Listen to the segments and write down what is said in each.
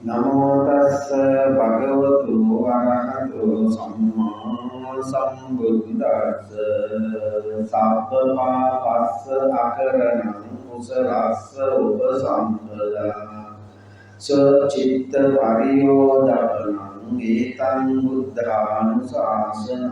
නමෝ තස්ස භගවතු වරහතෝ සම්මා සම්බුද්දස්ස සබ්බපාපස්ස අකරණං කුසලස්ස උපසම්පදා සචිත්ත පරියෝදපනං ඒතං බුද්ධානුශාසනං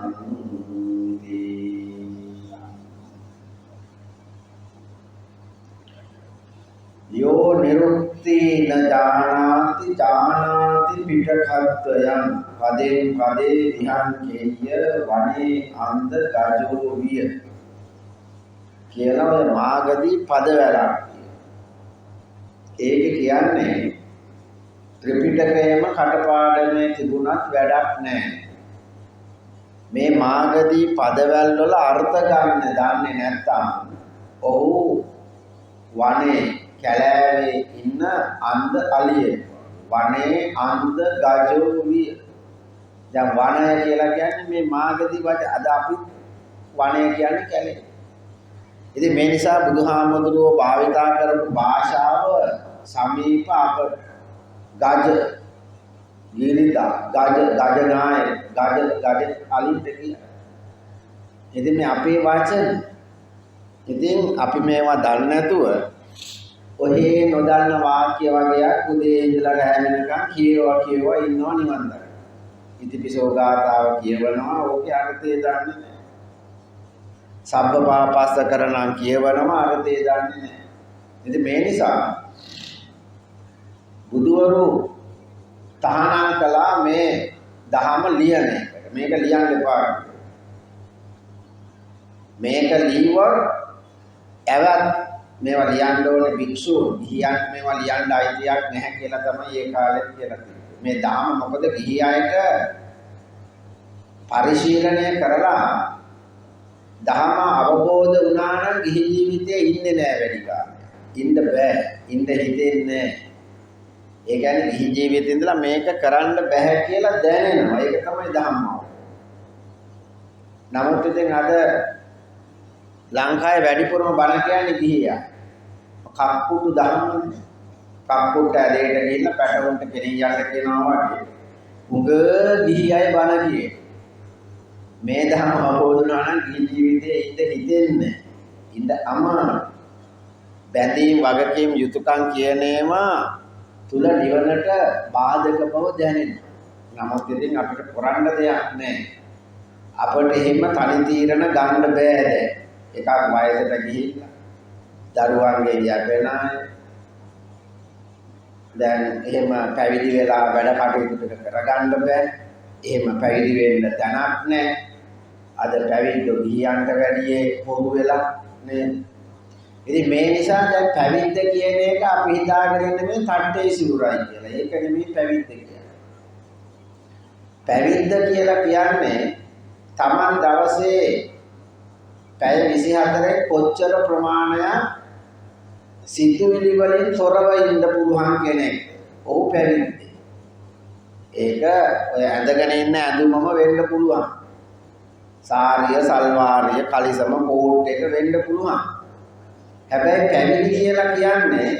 यो निरुक्ति न जानाति जानाति पिटखत्वयं पदे पदे विहंकेय वने अंध गजो विय කියනවා මාගදී පදවැලක් ඒක කියන්නේ ත්‍රිපිටකයේම කටපාඩමේ තිබුණත් වැඩක් නැහැ මේ මාගදී පදවැල් වල අර්ථ ගන්න දන්නේ නැත්නම් ඔහු වනේ කැලෑවේ ඉන්න අන්ධ අලියෙක් වනේ අන්ධ ගජෝ විය දැන් වනය කියලා කියන්නේ මේ මාගදී වච අද අපි වනය කියන්නේ කැලේ ඉතින් මේ නිසා බුදුහාමුදුරුවෝ භාවිතා කරපු භාෂාව සමීප අප ගජ ගිරිතා ගජනාය ගජ අලිත් කියලා ඉතින් මේ අපේ වචන ඉතින් අපි මේවා දන්නේ නැතුව ඔහේ නොදන්න වාක්‍ය වගේක් උදේ ඉඳලා රැ වෙනකන් කියවා ඉන්නවා නිවන් දකින්න. ඉතිපිසෝ ගාථාව කියවනවා ඕකේ අර්ථය දන්නේ නැහැ. සබ්බපාපස්ස කරණං කියවනවා අර්ථය දන්නේ නැහැ. ඉතින් මේ නිසා බුදුවරු තහනම් කළා මේ දහම ලියන එකට. මේක ලියන්න එපා. මේක ලියවොත් එවත් මේවා ලියන්න ඕනේ භික්ෂුව ගිහියන් මේවා ලියන්න අයිතියක් නැහැ කියලා තමයි ඒ කාලෙත් කියලා තියෙන්නේ. මේ ධාම මොකද ගිහි අයට පරිශීලනය කරලා ධාම අවබෝධ වුණා නම් ගිහි ජීවිතේ ඉන්නේ නැහැ වැඩි කාලයක්. ඉන්න බෑ. ඉන්න හිතෙන්නේ නැහැ. ඒ කියන්නේ ගිහි ජීවිතේ ඉඳලා මේක කරන්න බෑ කියලා දැනෙනවා. ඒක තමයි ධම්මාව. නමුත් ඉතින් අද ලංකාවේ වැඩිපුරම බණ කියන්නේ ගිහියා. කප්පුටු ධර්මනේ. කප්පුට ඇදේට ගිහින් පැටවුන්ට කෙලින් යන්න කියනවා වගේ. උග ගිහි අය බණ කියේ. මේ ධර්ම අවබෝධ වුණා නම් ගිහි ජීවිතේ ඉඳ හිතෙන්නේ. ඉඳ අමාරු. බැඳීම් වගකීම් යුතුයකම් කියන ඒවා තුල නිවනට බාධක බව දැනෙනවා. නමුත් ඉතින් අපිට කරන්න දෙයක් නැහැ. අපිට එහෙම තනි තීරණ ගන්න බෑ දැන්. එකක් වයසට ගිහිල්ලා දරුවන්ගේ යැපෙන අය දැන් එහෙම පැවිදි වෙලා වැඩ කටයුතු කරගන්න බෑ එහෙම පැවිදි වෙන්න තැනක් නැහැ අද පැවිද්ද ගිහියන්ට වැඩියේ පොදු වෙලා නේ ඉතින් මේ නිසා දැන් පැවිද්ද කියන එක අපි හිතාගෙන ඉන්නේ මේ තට්ටේ සිවුරයි කියලා ඒක නෙමෙයි පැවිද්ද කියන්නේ පැවිද්ද කියලා කියන්නේ Taman දවසේ පැය 24 කොච්චර ප්‍රමාණයක් සිතුවිලි වලින් තොරව ඉන්න පුළුවන් කෙනෙක්. ඔහු පැවිදි. ඒක ඔය ඇඳගෙන ඉන්න ඇඳුමම වෙන්න පුළුවන්. සාරිය, සල්වාරිය, කලිසම, කෝට් එක වෙන්න පුළුවන්. හැබැයි පැවිදි කියලා කියන්නේ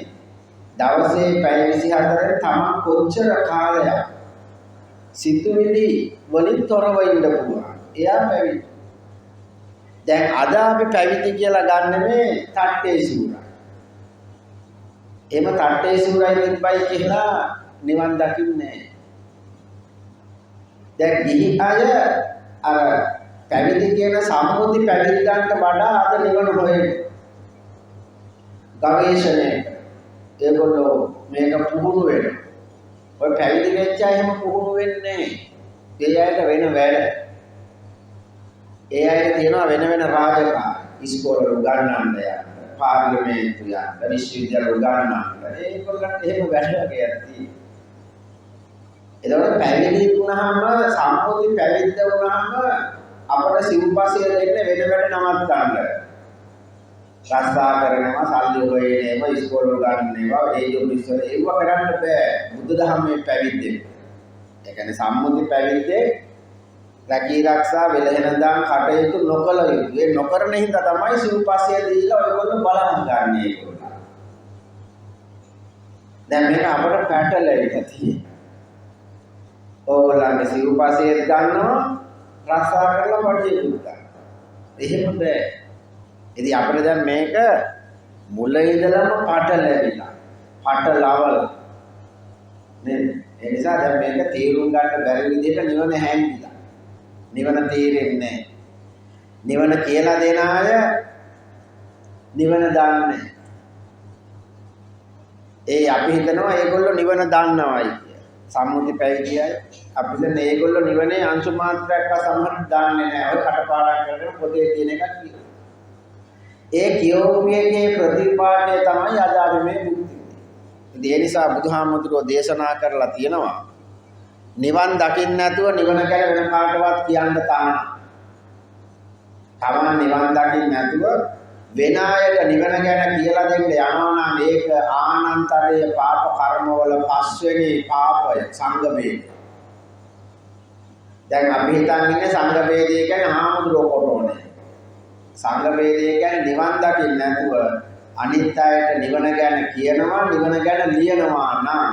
දවසේ පැය 24 තමන් කොච්චර කාලයක් සිතුවිලි වලින් තොරව ඉන්න පුළුවන්. එයා පැවිදි. දැන් අද අපි පැවිදි කියලා ගන්න මේ තට්ටේ සිවුරයි. එහෙම තට්ටේ සිවුරයි තිබ්බයි කියලා නිවන් දකින්නේ නැහැ. දැන් ගිහි අය අර පැවිදි කියන සම්මුති පැවිද්දන්ට වඩා අද නිවන හොයන්නේ. ගවේෂණය ඒගොල්ලෝ මේක පුහුණු වෙනවා. ඔය පැවිදි වෙච්ච අය එහෙම පුහුණු වෙන්නේ නැහැ. ඒ අයට වෙන වැඩ ඒ අයට තියෙනවා වෙන වෙන රාජකාරී ඉස්කෝලේ උගන්වන්න යන්න පාර්ලිමේන්තු යන්න විශ්වවිද්‍යාල උගන්වන්න ඒගොල්ලන්ට එහෙම වැඩ වගේක් තියෙනවා එතකොට පැවිදි වුණාම සම්පූර්ණ පැවිද්ද වුණාම අපට සිව්පසය දෙන්න වෙන වැඩ නවත්තන්න රස්සා කරනවා සල්ලි හොයනවා ඉස්කෝලේ උගන්වනවා ඒ යොමුස්සල ඒව කරන්න බෑ බුදු දහමේ පැවිද්දේ ඒ කියන්නේ සම්මුති පැවිද්දේ රැකී ආරක්ෂා වෙලහෙනදාන් කටයුතු නොකළ යුතුයි. ඒ නොකරන හින්දා තමයි සිව්පස්ය දීලා ඔයගොල්ලෝ බලන් ගන්න ඒගොල්ලෝ. දැන් මේක අපට පැටලෙලා තියෙන්නේ. ඕගොල්ලන්ගේ සිව්පසේත් ගන්නවා රස්සා කරලා වඩේ දුන්නා. එහෙම බෑ. ඉතින් අපිට දැන් මේක මුල ඉඳලම පටලැවිලා. පටලවල. නේද? ඒ නිසා දැන් මේක තේරුම් ගන්න බැරි විදිහට නිවන හැංගිලා. නිවන තේරෙන්නේ නැහැ. නිවන කියලා දෙන අය නිවන දන්නේ. ඒ අපි හිතනවා ඒගොල්ලෝ නිවන දන්නවයි කියලා. සම්මුති පැවිදියයි අපි දැන් ඒගොල්ලෝ නිවනේ අංශු මාත්‍රයක් සමහරට දන්නේ නැහැ. ඔය කටපාඩම් කරගෙන පොතේ තියෙන එකක් කියනවා. ඒ කියෝපියගේ ප්‍රතිපාදය තමයි අද අපි මේ බුද්ධි. ඉතින් ඒ නිසා බුදුහාමුදුරුවෝ දේශනා කරලා තියෙනවා නිවන් දකින්න නැතුව නිවන ගැන වෙන කාටවත් කියන්න තාන. තමන් නිවන් දකින්න නැතුව වෙන අයට නිවන ගැන කියලා දෙන්න යනවා නම් ඒක ආනන්තරයේ පාප කර්මවල පස්වෙනි පාපය සංඝ වේදය. දැන් අපි හිතන් ඉන්නේ සංඝ වේදය කියන්නේ හාමුදුරුවෝ කොටෝනේ. සංඝ වේදය කියන්නේ නිවන් දකින්න නැතුව අනිත් අයට නිවන ගැන කියනවා නිවන ගැන ලියනවා නම්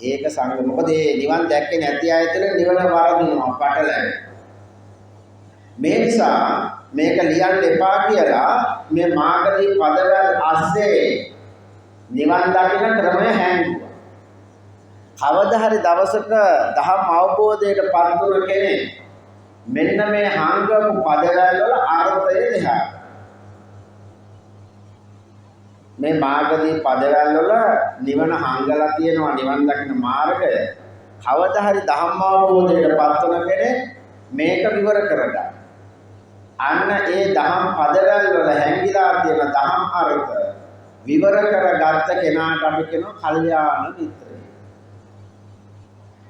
ඒක සංඝ. මොකද මේ නිවන් දැක්කේ නැති අය තුළ නිවන වරදිනවා පටලැවෙනවා. මේ නිසා මේක ලියන්න එපා කියලා මේ මාගදී පදවල ASCII නිවන් දකින්න ක්‍රමය හැංගුවා. කවදා හරි දවසක දහම් අවබෝධයට පත් වුණ කෙනෙක් මෙන්න මේ හංගපු පදවල වල අර්ථය දෙහා. මේ මාගදී පදවල වල නිවන හංගලා තියෙනවා නිවන් දකින්න මාර්ගය. කවදා හරි දහම් අවබෝධයට පත් වුණ කෙනෙක් මේක විවර කරගන්න. අන්න ඒ දහම් පදවල වල හැංගිලා තියෙන දහම් අර්ථ විවර කරගත්ත කෙනාට අපි කියනවා කල්යාණ මිත්‍රය.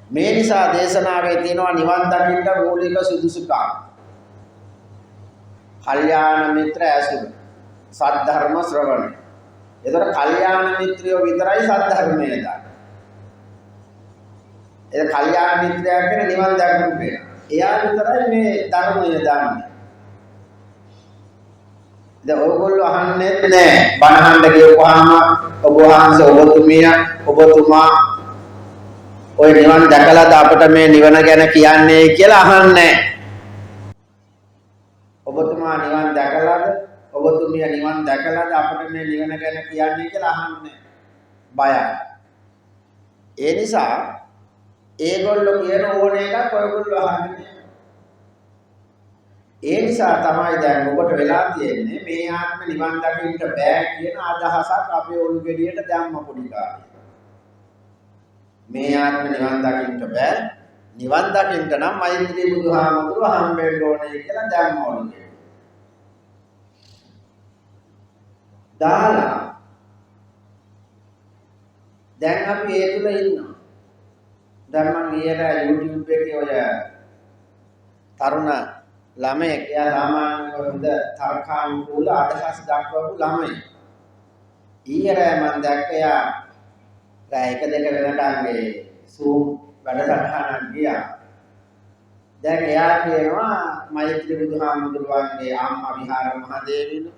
මේ නිසා දේශනාවේ තියෙනවා නිවන් දකින්න මූලික සුදුසුකම්. කල්යාණ මිත්‍ර ඇසුර, සද්ධර්ම ශ්‍රවණය. ඒතර කල්යාණ මිත්‍රයෝ විතරයි සද්ධර්මයේ දාන්නේ. ඒ කල්යාණ මිත්‍රයා කියන්නේ නිවන් දකින්න බෑ. එයා විතරයි මේ ධර්මයේ දාන්නේ. දැන් ඔයගොල්ලෝ අහන්නේ නැහැ. බණ අහන්න කියපුවාම ඔබ වහන්සේ ඔබතුමිය ඔබතුමා ඔය නිවන් දැකලාද අපිට මේ නිවන ගැන කියන්නේ කියලා අහන්නේ. ඔබතුමා නිවන් දැකලාද ඔබතුමිය නිවන් දැකලාද අපිට මේ නිවන ගැන කියන්නේ කියලා අහන්නේ. බයයි. ඒ නිසා ඒගොල්ලෝ කියන ඕන එකක් ඔයගොල්ලෝ අහන්නේ. ඒ නිසා තමයි දැන් ඔබට වෙලා තියෙන්නේ මේ ආත්ම නිවන් දකින්න බෑ කියන අදහසක් අපේ ඔලු ගෙඩියට දැම්ම පොඩි කාලේ. මේ ආත්ම නිවන් දකින්න බෑ. නිවන් දකින්න නම් මෛත්‍රී බුදුහාමුදුරුවෝ හම්බෙන්න ඕනේ කියලා දැම්ම ඔලු ගෙඩිය. දාලා දැන් අපි ඒ තුල ඉන්නවා. දැන් මම ඊයේ YouTube එකේ ඔය තරුණ ළමයෙක් එයා සාමාන්‍යව හොඳ තර්කානුකූල අදහස් දක්වපු ළමයි. ඊයේ මම දැක්ක එයා රාය 1-2 වෙනකන් මේ Zoom වැඩසටහනක් ගියා. දැන් එයා කියනවා මෛත්‍රී බුදුහාමුදුරුවන්ගේ අම්මා විහාර මහදේවිලු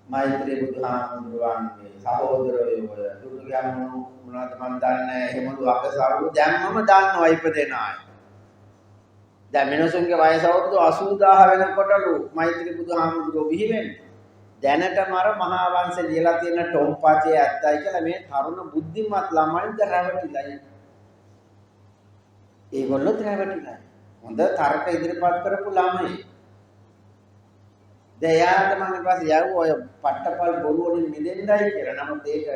මෛත්‍රී බුදුහාමුදුරුවන්ගේ සහෝදරයෝ දුරු ගමනු මොනවද මන් දන්නේ එහෙමලු අකසාරු දැන් මම දන්නවා ඉපදෙන අය. දැන් මිනිසුන්ගේ වයස අවුරුදු 80000 වෙනකොටලු මෛත්‍රී බුදුහාමුදුරුවෝ බිහි වෙන්නේ. දැනටම අර මහා වංශේ ලියලා තියෙන ටොම්පචේ ඇත්තයි කියලා මේ තරුණ බුද්ධිමත් ළමයින්ද රැවටිලා. ඒගොල්ලොත් රැවටිලා. හොඳ තර්ක ඉදිරිපත් කරපු ළමයි. දැන් යාට මම ඊපස්සේ යවුවා ඔය පට්ටපල් බොරු වලින් මිදෙන්නයි කියලා. නමුත් ඒක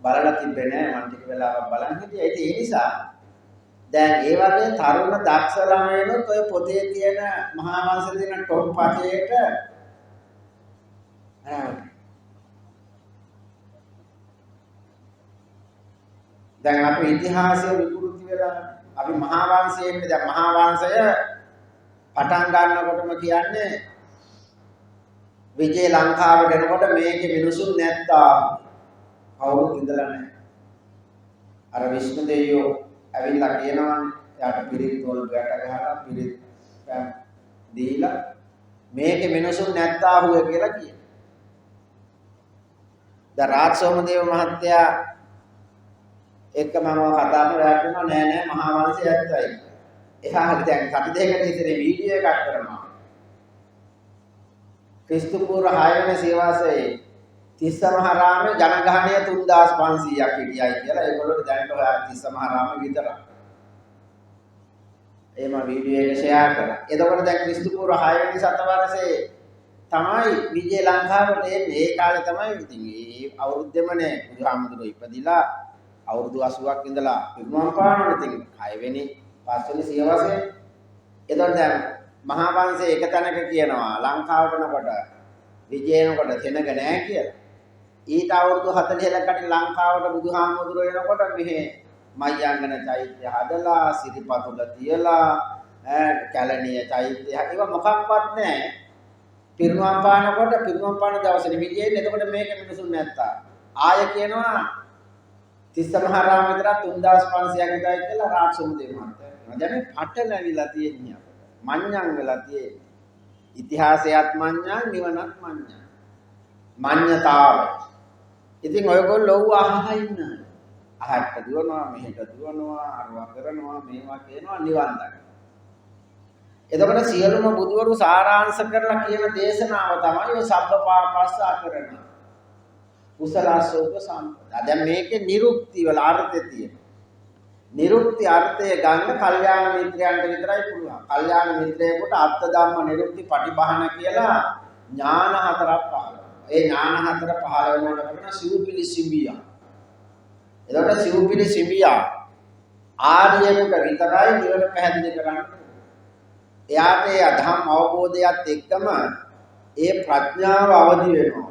බලලා තිබ්බේ නෑ. මම ටික වෙලාවක් බලන් හිටියා. ඒ නිසා දැන් ඒ වගේ තරුණ දක්ෂ ළමයිනොත් ඔය පොතේ තියෙන මහා වංශයේ තියෙන ටොප් පතේට දැන් අපි ඉතිහාසය විකෘති වෙලා අපි මහා වංශයෙන් දැන් මහා වංශය පටන් ගන්නකොටම කියන්නේ විජේ ලංකාවට එනකොට මේකේ මිනිසුන් නැත්තා කවුරුත් ඉඳලා නැහැ. අර විෂ්ණු දෙවියෝ ඇවිල්ලා කියනවානේ යාට පිරිත් වල ගැට ගහලා පිරිත් දීලා මේකේ මිනිසුන් නැත්තා හුව කියලා කියනවා. දැන් රාජසෝමදේව මහත්තයා එක්ක මම කතා කරලා නෑ නෑ මහා වංශය ඇත්තයි. එහා දැන් සති දෙකකට ඉතින් වීඩියෝ එකක් කරනවා. ක්‍රිස්තු පූර්ව 6 වෙනි සියවසේ තිස්සමහාරාමේ ජනගහනය 3500ක් හිටියයි කියලා ඒගොල්ලෝ දැනට හොයා තිස්සමහාරාමේ විතරයි. එහෙම වීඩියෝ එක ෂෙයා කරා. එතකොට දැන් ක්‍රිස්තු පූර්ව 6 වෙනි සතවර්ෂයේ තමයි විජය ලංකාවට එන්නේ. ඒ කාලේ තමයි ඉතින් ඒ අවුරුද්දෙමනේ බුදුහාමුදුරුවෝ ඉපදිලා අවුරුදු 80ක් ඉඳලා පිරිනුවම් පානවනේ. ඉතින් 6 වෙනි 5 වෙනි සියවසේ. එතකොට දැන් මහා වංශයේ එක තැනක කියනවා ලංකාවට එනකොට විජයනකොට තැනක නැහැ කියලා. ඊට අවුරුදු 40 ලකට ලංකාවට බුදුහාමුදුරුවෝ එනකොට මෙහි මයංගන චෛත්‍ය හදලා සිරිපතුල තියලා කැලණිය චෛත්‍ය ඒවා මොකක්වත් නැහැ. පිරිනුවම් පානකොට පිරිනුවම් පාන දවසේ විජයනේ. එතකොට මේක මිනිසුන් නැත්තා. ආය කියනවා තිස්සමහාරාම විතර 3500ක් ඉඳලා කියලා රාජසුම දෙවියන්ට. දැන් පටලැවිලා තියෙන්නේ අපිට. මඤ්ඤං වෙලා තියෙන්නේ. ඉතිහාසයත් මඤ්ඤං නිවනත් මඤ්ඤං. මඤ්ඤතාව. ඉතින් ඔයගොල්ලෝ ඔව් අහහා ඉන්නවා. අහකට දුවනවා මෙහෙට දුවනවා අරවා කරනවා මේවා කියනවා නිවන් දකින්න. එතකොට සියලුම බුදුවරු සාරාංශ කරලා කියන දේශනාව තමයි ඔය සබ්බපාපස්සා කරන. කුසලසෝප සම්පදා. දැන් මේකේ නිරුක්ති වල අර්ථය තියෙනවා. නිරුක්ති අර්ථය ගන්න කල්යාණ මිත්‍රයන්ට විතරයි පුළුවන්. කල්යාණ මිත්‍රයෙකුට අර්ථ ධම්ම නිරුක්ති පටිභාන කියලා ඥාන හතරක් පහළ වෙනවා. ඒ ඥාන හතර පහළ වෙනකොට කරන සිව්පිලි සිඹියා. එතකොට සිව්පිලි සිඹියා ආර්යයෙකුට විතරයි නිවන පැහැදිලි කරන්නේ. එයාට ඒ අධම් අවබෝධයත් එක්කම ඒ ප්‍රඥාව අවදි වෙනවා.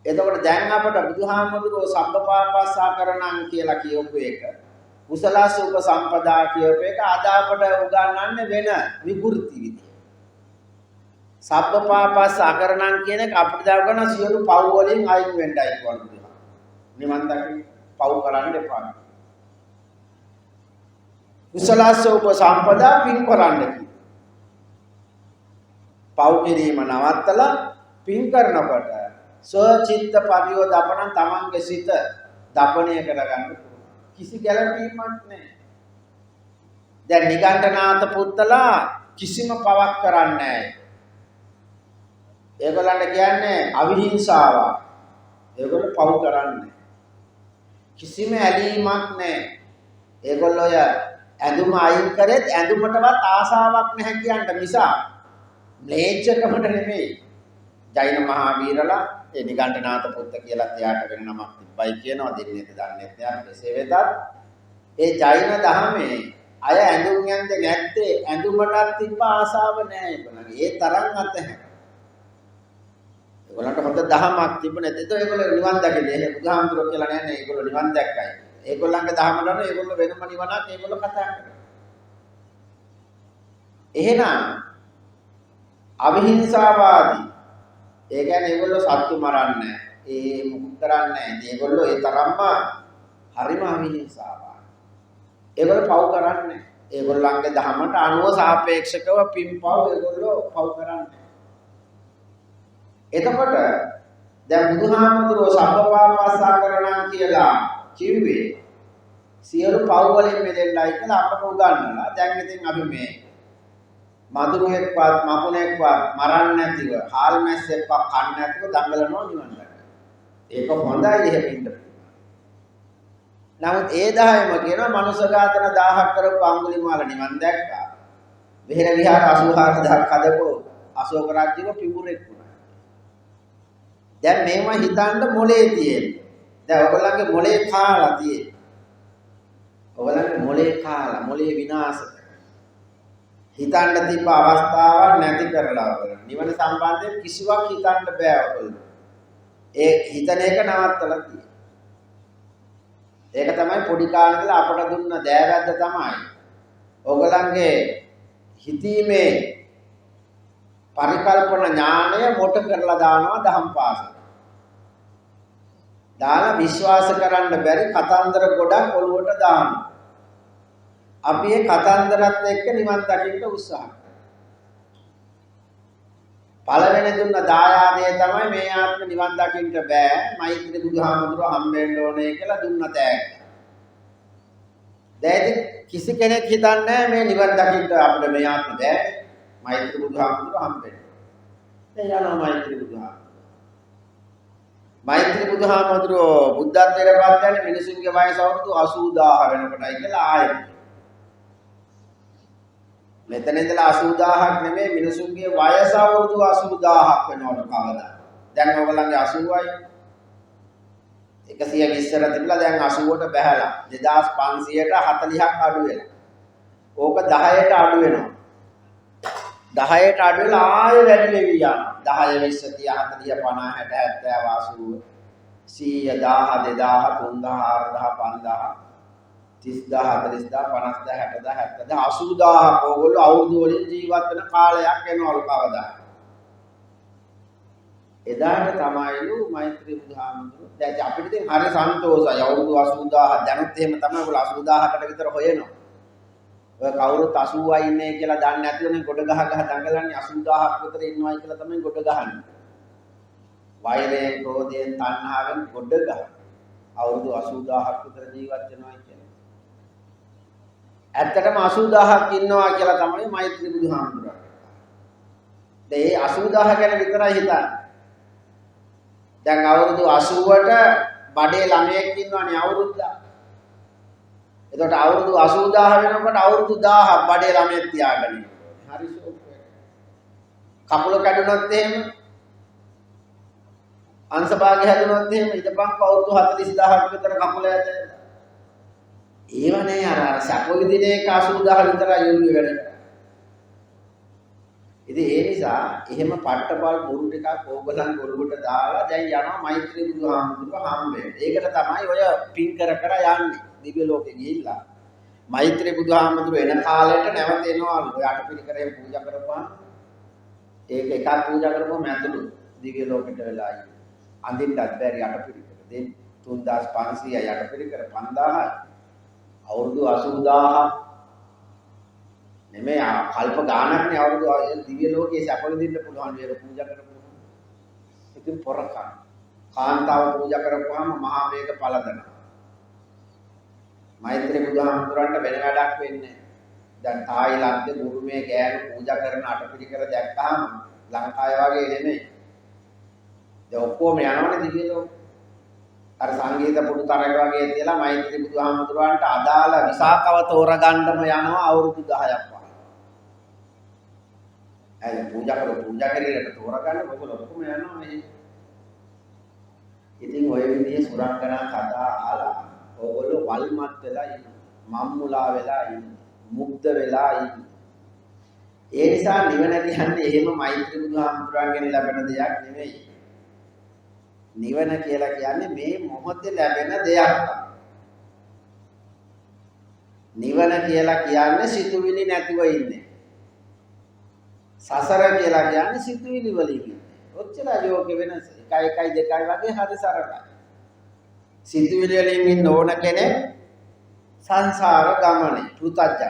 එතකොට දැන් අපට බුදුහාමුදුරුවෝ සබ්බපාපස්සා කරණං කියලා කියවපු එක කුසලස උපසම්පදා කියවපු එක අද අපට උගන්වන්නේ වෙන විකෘති විදිය. සබ්බපාපස්සා කරණං කියන එක අපිට දව ගන්න සියලු පව් වලින් අයින් වෙන්නයි කියන්නේ. නිවන් දකින්න පව් කරන්න එපා. කුසලස උපසම්පදා පින් කරන්න කියන. පව් කිරීම නවත්තලා පින් කරනකොට සෝචිත්ත පරියෝදපණ තමන්ගේ සිත දපණය කරගන්න පුළුවන්. කිසි ගැළපීමක් නැහැ. දැන් නිගණ්ඨනාත පුත්තලා කිසිම පවක් කරන්නේ නැහැ. ඒගොල්ලන්ට කියන්නේ අවිහිංසාව. ඒගොල්ලෝ පව් කරන්නේ. කිසිම ඇලීමක් නැහැ. ඒගොල්ලෝ ඇඳුම අයින් කරෙත් ඇඳුමටවත් ආසාවක් නැහැ කියන්න මිසා ම්ලේච්ඡකමට නෙමෙයි. ජෛන මහාවීරලා ඒ නිගණ්ඨනාත පුත්ත කියලා එයාට වෙන නමක් තිබ්බයි කියනවා. දෙන්නේද දන්නේ නැහැ. කෙසේ වෙතත් ඒ ජෛන ධර්මයේ අය ඇඳුම් යන්නේ නැත්තේ ඇඳුමටත් තිබ්බ ආසාව නැහැ ඒගොල්ලන්ගේ. ඒ තරම් අතහැ. ඒගොල්ලන්ට හොඳ දහමක් තිබුණේ නැත්නම් ඒගොල්ලෝ නිවන් දැකන්නේ. ඒ බුදුහාමුදුරුවෝ කියලා නෑනේ ඒගොල්ලෝ නිවන් දැක්කයි. ඒගොල්ලන්ගේ දහමකට ඒගොල්ලෝ වෙනම නිවනක් ඒගොල්ලෝ කතා කරනවා. එහෙනම් අවිහිංසාවාදී ඒ කියන්නේ ඒගොල්ලෝ සත්තු මරන්නේ ඒ මුකුත් කරන්නේ නැහැ. ඒගොල්ලෝ ඒ තරම්ම හරිම අවිහිංසාවාදී. ඒගොල්ලෝ පව් කරන්නේ. ඒගොල්ලන්ගේ ධර්මයට අනුව සාපේක්ෂකව පින්පව් ඒගොල්ලෝ පව් කරන්නේ. එතකොට දැන් බුදුහාමුදුරුවෝ සබ්බපාපස්සා කරණං කියලා කිව්වේ සියලු පව් වලින් මිදෙන්නයි කියලා අපට උගන්වනවා. දැන් ඉතින් අපි මේ මදුරුවෙක්වත් මකුණෙක්වත් මරන්නේ නැතිව හාල් මැස්සෙක්වත් කන්නේ නැතිව දඟලනවා නිවන් දකින්න. ඒක හොඳයි එහෙම ඉන්න. නමුත් ඒ 10ම කියනවා මනුෂ්‍ය ඝාතන 1000ක් කරපු අඟුලිමාල නිවන් දැක්කා. විහෙර විහාර 84000ක් හදපු අශෝක රාජ්‍යක පිඹුරෙක් වුණා. දැන් මේවා හිතන්න මොලේ තියෙන්නේ. දැන් ඔයගොල්ලන්ගේ මොලේ කාලා තියෙන්නේ. ඔයගොල්ලන්ගේ මොලේ කාලා මොලේ විනාශ හිතන්න තිබ්බ අවස්ථාවක් නැති කරලා ඔයගොල්ලෝ නිවන සම්බන්ධයෙන් කිසිවක් හිතන්න බෑ ඔයගොල්ලෝ. ඒ හිතන එක නවත්තලා තියෙනවා. ඒක තමයි පොඩි කාලේ ඉඳලා අපට දුන්න දෑවැද්ද තමයි. ඔයගොල්ලන්ගේ හිතීමේ පරිකල්පන ඥාණය මොට කරලා දානවා දහම් පාසල. දාලා විශ්වාස කරන්න බැරි කතන්දර ගොඩක් ඔළුවට දානවා. අපි ඒ කතන්දරත් එක්ක නිවන් දකින්න උත්සාහ කරනවා. පළවෙනි දුන්න දායාදය තමයි මේ ආත්ම නිවන් දකින්න බෑ මෛත්‍රී බුදුහාමුදුරුව හම්බෙන්න ඕනේ කියලා දුන්න තෑග්ග. දැන් කිසි කෙනෙක් හිතන්නේ මේ නිවන් දකින්න අපිට මේ ආත්ම බෑ මෛත්‍රී බුදුහාමුදුරුව හම්බෙන්න. දැන් යනවා මෛත්‍රී බුදුහාමුදුරුව. මෛත්‍රී බුදුහාමුදුරුව බුද්ධත්වයට පත් වෙන මිනිසුන්ගේ වයස අවුරුදු 80000 වෙනකොටයි කියලා ආයෙත්. මෙතන ඉඳලා 80000ක් නෙමෙයි මිනිසුන්ගේ වයස අවුරුදු 80000ක් වෙනවලු කවදා. දැන් ඔයගොල්ලන්ගේ 80යි 100 ඉස්සර තිබිලා දැන් 80ට බහැලා 2540ක් අඩු වෙනවා. ඕක 10ට අඩු වෙනවා. 10ට අඩු වෙලා ආයෙ වැඩි වෙවි යනවා. 10 20 30 40 50 60 70 80 100 1000 2000 50 60 80000 ඕගොල්ලෝ අවුරුදු වලින් ජීවත් වෙන කාලයක් එනවලු කවදා. එදාට තමයිලු මෛත්‍රී බුදුහාමුදුරුවෝ දැන් අපිට ඉතින් හරි සන්තෝෂයි අවුරුදු 80000 දැනුත් එහෙම තමයි ඔයගොල්ලෝ 80000කට විතර හොයනවා. ඔය කවුරුත් 80යි ඉන්නේ කියලා දන්නේ නැතිවනේ ගොඩ ගහ දඟලන්නේ 80000ක් විතර ඉන්නවයි කියලා තමයි ගොඩ ගහන්නේ. වෛරයෙන්, ක්‍රෝධයෙන්, තණ්හාවෙන් ගොඩ ගහ. අවුරුදු 80000ක් විතර ජීවත් වෙනවා කියන්නේ. ඇත්තටම 80000ක් ඉන්නවා කියලා තමයි මෛත්‍රී බුදුහාමුදුරුවෝ. දැන් මේ 80000 ගැන විතරයි හිතන්නේ. දැන් අවුරුදු 80ට බඩේ ළමයෙක් ඉන්නවනේ අවුරුද්දක්. එතකොට අවුරුදු 80000 වෙනකොට අවුරුදු 1000ක් බඩේ ළමයෙක් තියාගෙන ඉන්නවා. හරි ෂෝක් එක. කකුල කැඩුනොත් එහෙම අංශභාගය හැදුනොත් එහෙම ඉතපන්ක අවුරුදු 40000ක් විතර කකුල ඇදලා. ඒවනේ අර සැපොයි දිනේක 80000 විතරයි යොමුනේ වැඩ. ඉතින් ඒ නිසා එහෙම පට්ටපල් බොරු ටිකක් ඕගලන් ගොරුකට දාලා දැන් යනවා මෛත්‍රී බුදුහාමුදුරුවෝ හම්බෙන්න. ඒකට තමයි ඔය පින් කර යන්නේ. දිව්‍ය ලෝකෙ ගිහිල්ලා මෛත්‍රී බුදුහාමුදුරුවෝ එන කාලයට නැවත එනවලු. ඔය අටපිරිකරේ පූජා කරපුවාම ඒක එකක් පූජා කරපුවම ඇතුළු දිව්‍ය ලෝකෙට වෙලා ඉන්නේ. අඳින්නත් බැරි අටපිරිකර. දෙන් 3500යි අටපිරිකර 5000යි. අවුරුදු 80000 නෙමෙයි කල්ප ගානක්නේ අවුරුදු දිව්‍ය ලෝකයේ සැප විඳින්න පුළුවන් වේර පූජා කරපුවම. ඉතින් පොරකන් කාන්තාව පූජා කරපුවාම මහා මේක පළදනවා. මෛත්‍රී බුදුහාමුදුරන්ට වෙන වැඩක් වෙන්නේ නැහැ. දැන් තායිලන්තේ බුරුමේ ගෑනු පූජා කරන අටපිරිකර දැක්කහම ලංකාවේ වගේ නෙමෙයි. දැන් ඔක්කොම යනවනේ දිව්‍ය ලෝක. අර සංගීත පුඩු තරග වගේ තියලා මෛත්‍රී බුදුහාමුදුරන්ට අදාළ විසාකව තෝරගන්නම යනවා අවුරුදු 10ක් වගේ. ඇයි පූජා කරේට තෝරගන්න ඔයගොල්ලෝ ඔක්කොම යනවා මේ. ඉතින් ඔය විදිහේ සුරංගනා කතා අහලා ඔයගොල්ලෝ වල්මත් වෙලා ඉන්නේ. මම්මුලා වෙලා ඉන්නේ. මුග්ධ වෙලා ඉන්නේ. ඒ නිසා නිවන කියන්නේ එහෙම මෛත්‍රී බුදුහාමුදුරන්ගෙන් ලැබෙන දෙයක් නෙමෙයි. නිවන කියලා කියන්නේ මේ මොහොතේ ලැබෙන දෙයක් තමයි. නිවන කියලා කියන්නේ සිතුවිලි නැතිව ඉන්නේ. සසර කියලා කියන්නේ සිතුවිලි වලින් ඉන්නේ. ඔච්චර යෝග වෙනස. 1 1 2 වගේ හරි සරලයි. සිතුවිලි වලින් ඉන්න ඕන කෙනෙක් සංසාර ගමනේ පුතජ්ජය.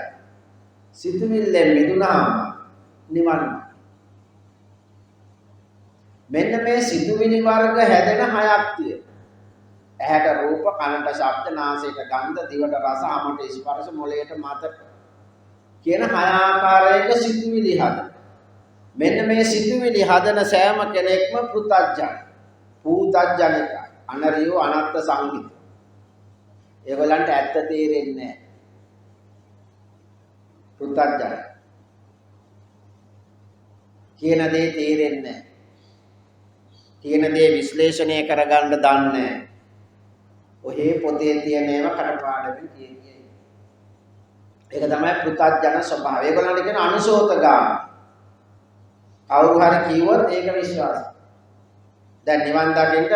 සිතුවිල්ලෙන් මිදුණාම නිවන. මෙන්න මේ සිතුවිලි වර්ග හැදෙන 6ක් තියෙනවා. ඇහැට රූප, කනට ශබ්ද, නාසයට ගන්ධ, දිවට රස, හමට ස්පර්ශ, මොළයට මතක කියන 6 ආකාරයක සිතුවිලි හදන. මෙන්න මේ සිතුවිලි හදන සෑම කෙනෙක්ම පුතජ්ජය. පුතජ්ජනිකයි. අනරියෝ අනත්ත් සංගීත. ඒගොල්ලන්ට ඇත්ත තේරෙන්නේ නැහැ. පුතජ්ජය. කියන දේ තේරෙන්නේ නැහැ. කියන දේ විශ්ලේෂණය කරගන්න දන්නේ නැහැ. ඔහේ පොතේ තියෙන ඒවා කටපාඩමින් කියන්නේ. ඒක තමයි පුතජ්ජන ස්වභාවය. ඒගොල්ලන්ට කියන අනුසෝතගාම. කවුරු හරි කිව්වොත් ඒක විශ්වාසයි. දැන් නිවන් දකින්න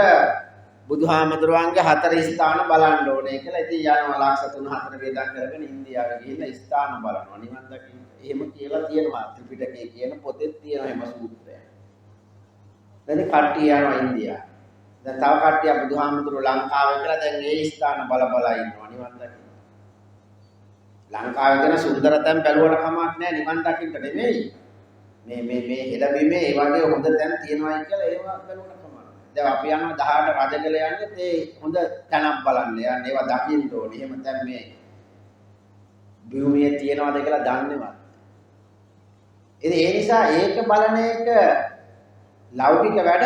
බුදුහාමුදුරුවන්ගේ 4 ස්ථාන බලන්න ඕනේ කියලා. ඉතින් යනවා ලක්ෂ 3-4 වේදන් කරගෙන ඉන්දියාවේ ගිහිල්ලා ස්ථාන බලනවා. නිවන් දකින්න. එහෙම කියලා තියෙනවා ත්‍රිපිටකයේ කියන පොතේ තියෙන හැම සූත්‍රයක්. දැන් කට්ටිය යනවා ඉන්දියාව. දැන් තව කට්ටිය බුදුහාමුදුරුවෝ ලංකාවේ කියලා දැන් ඒ ස්ථාන බල ඉන්නවා නිවන් දකින්න. ලංකාවේ තියෙන සුන්දර තැන් බැලුවට කමක් නැහැ නිවන් දකින්න නෙමෙයි. මේ හෙළබීමේ ඒ වගේ හොඳ තැන් තියෙනවා කියලා ඒවා බලන්න කමක්. දැන් අපි යනවා 18 රජගල යන්නේ ඒ හොඳ තැනක් බලන්න. යන්නේ ඒවා දකින්න ඕනේ. එහෙම දැන් මේ භූමියේ තියනවාද කියලා දන්නේවත්. ඉතින් ඒ නිසා ඒක බලන එක ලෞකික වැඩ.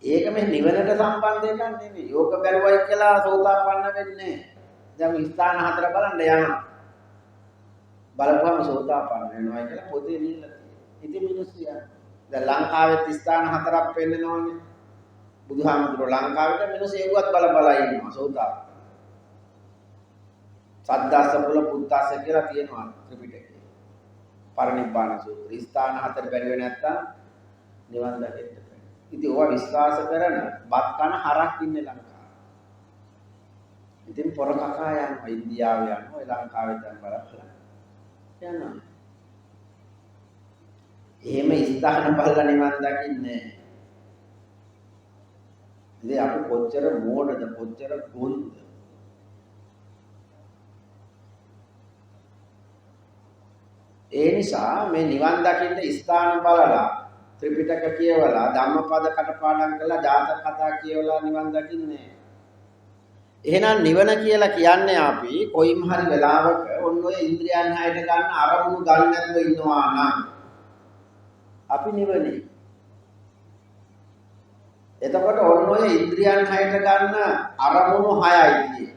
ඒක මේ නිවනට සම්බන්ධ එකක් නෙමෙයි. යෝග බැලුවයි කියලා සෝතාපන්න වෙන්නේ නැහැ. දැන් ස්ථාන 4 බලන්න යනවා. බලපුවම සෝතාපන්න වෙනවා කියලා පොතේ ලියලා තියෙනවා. ඉතින් මිනිස්සු යනවා. දැන් ලංකාවේ ස්ථාන 4ක් පෙන්නනෝනේ. බුදුහාමුදුරුවෝ ලංකාවේ මිනිස්සු ඒවත් බල ඉන්නවා සෝතාපන්න. සද්දාස කුල පුත්තාස කියලා තියෙනවා ත්‍රිපිටකේ. පරිනිබ්බාන සූත්‍රය. ස්ථාන 4 බැලුවේ නැත්තම් නිවන් දකින්න බෑ. ඉතින් ඕවා විශ්වාස කරන බත් කන හරක් ඉන්නේ ලංකාවේ. ඉතින් පොර කකා යනවා ඉන්දියාවේ යනවා ලංකාවේ දැන් බලන්න. යනවා. එහෙම ස්ථාන බලලා නිවන් දකින්නේ. ඉතින් අපි කොච්චර මෝඩද කොච්චර ගොන්ද. ඒ නිසා මේ නිවන් දකින්න ස්ථාන බලලා ත්‍රිපිටක කියවලා ධම්මපද කටපාඩම් කරලා ජාතක කතා කියවලා නිවන් දකින්නේ. එහෙනම් නිවන කියලා කියන්නේ අපි කොයිම හරි වෙලාවක ඔන්න ඔය ඉන්ද්‍රියයන් හයට ගන්න අරමුණු ගන්න නැතුව ඉන්නවා නම් අපි නිවනේ. එතකොට ඔන්න ඔය ඉන්ද්‍රියයන් හයට ගන්න අරමුණු 6යි තියෙන්නේ.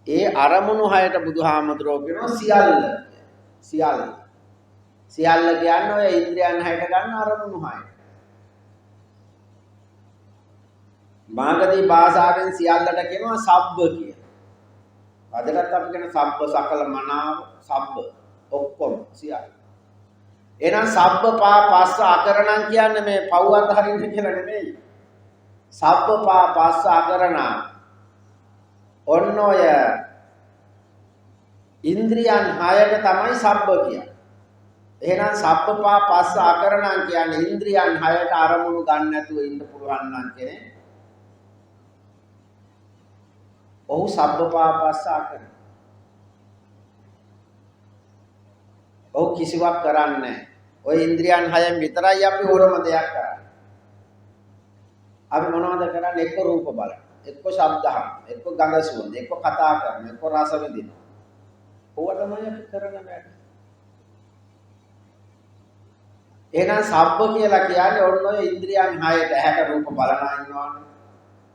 ඒ අරමුණු 6ට බුදුහාමුදුරුවෝ කියනවා සියල්ල. සියල්ල. සියල්ල කියන්නේ ඔය ඉන්ද්‍රියයන් හයට ගන්න අරමුණු 6යි. මාගදී භාෂාවෙන් සියල්ලට කියනවා සබ්බ කියලා. අදටත් අපි කියන සබ්බ සකල මනාව සබ්බ ඔක්කොම සියල්ල. එහෙනම් සබ්බ පා පස්ස අකරණම් කියන්නේ මේ පව්වත් හරින්න කියලා නෙමෙයි. සබ්බ පා පස්ස අකරණම් ඔන්න ඔය ඉන්ද්‍රියන් 6ට තමයි සබ්බ කියන්නේ. එහෙනම් සබ්බ පා පස්ස අකරණම් කියන්නේ ඉන්ද්‍රියන් 6ට අරමුණු ගන්න නැතුව ඉන්න පුළුවන් නම් කෙනෙක් ඔහු සබ්බපාපස්සා කරනවා. ඔහු කිසිවක් කරන්නේ නැහැ. ඔය ඉන්ද්‍රියන් 6න් විතරයි අපි ඕනම දෙයක් කරන්නේ. අපි මොනවද කරන්නේ? එක්ක රූප බලන, එක්ක ශබ්ද අහන, එක්ක ගඳ සුවඳ, එක්ක කතා කරන, එක්ක රස විඳින. ඕවා තමයි අපි කරන වැඩ. එහෙනම් සබ්බ කියලා කියන්නේ ඔන්න ඔය ඉන්ද්‍රියන් 6ට ඇහැට රූප බලනා ඉන්නවනේ.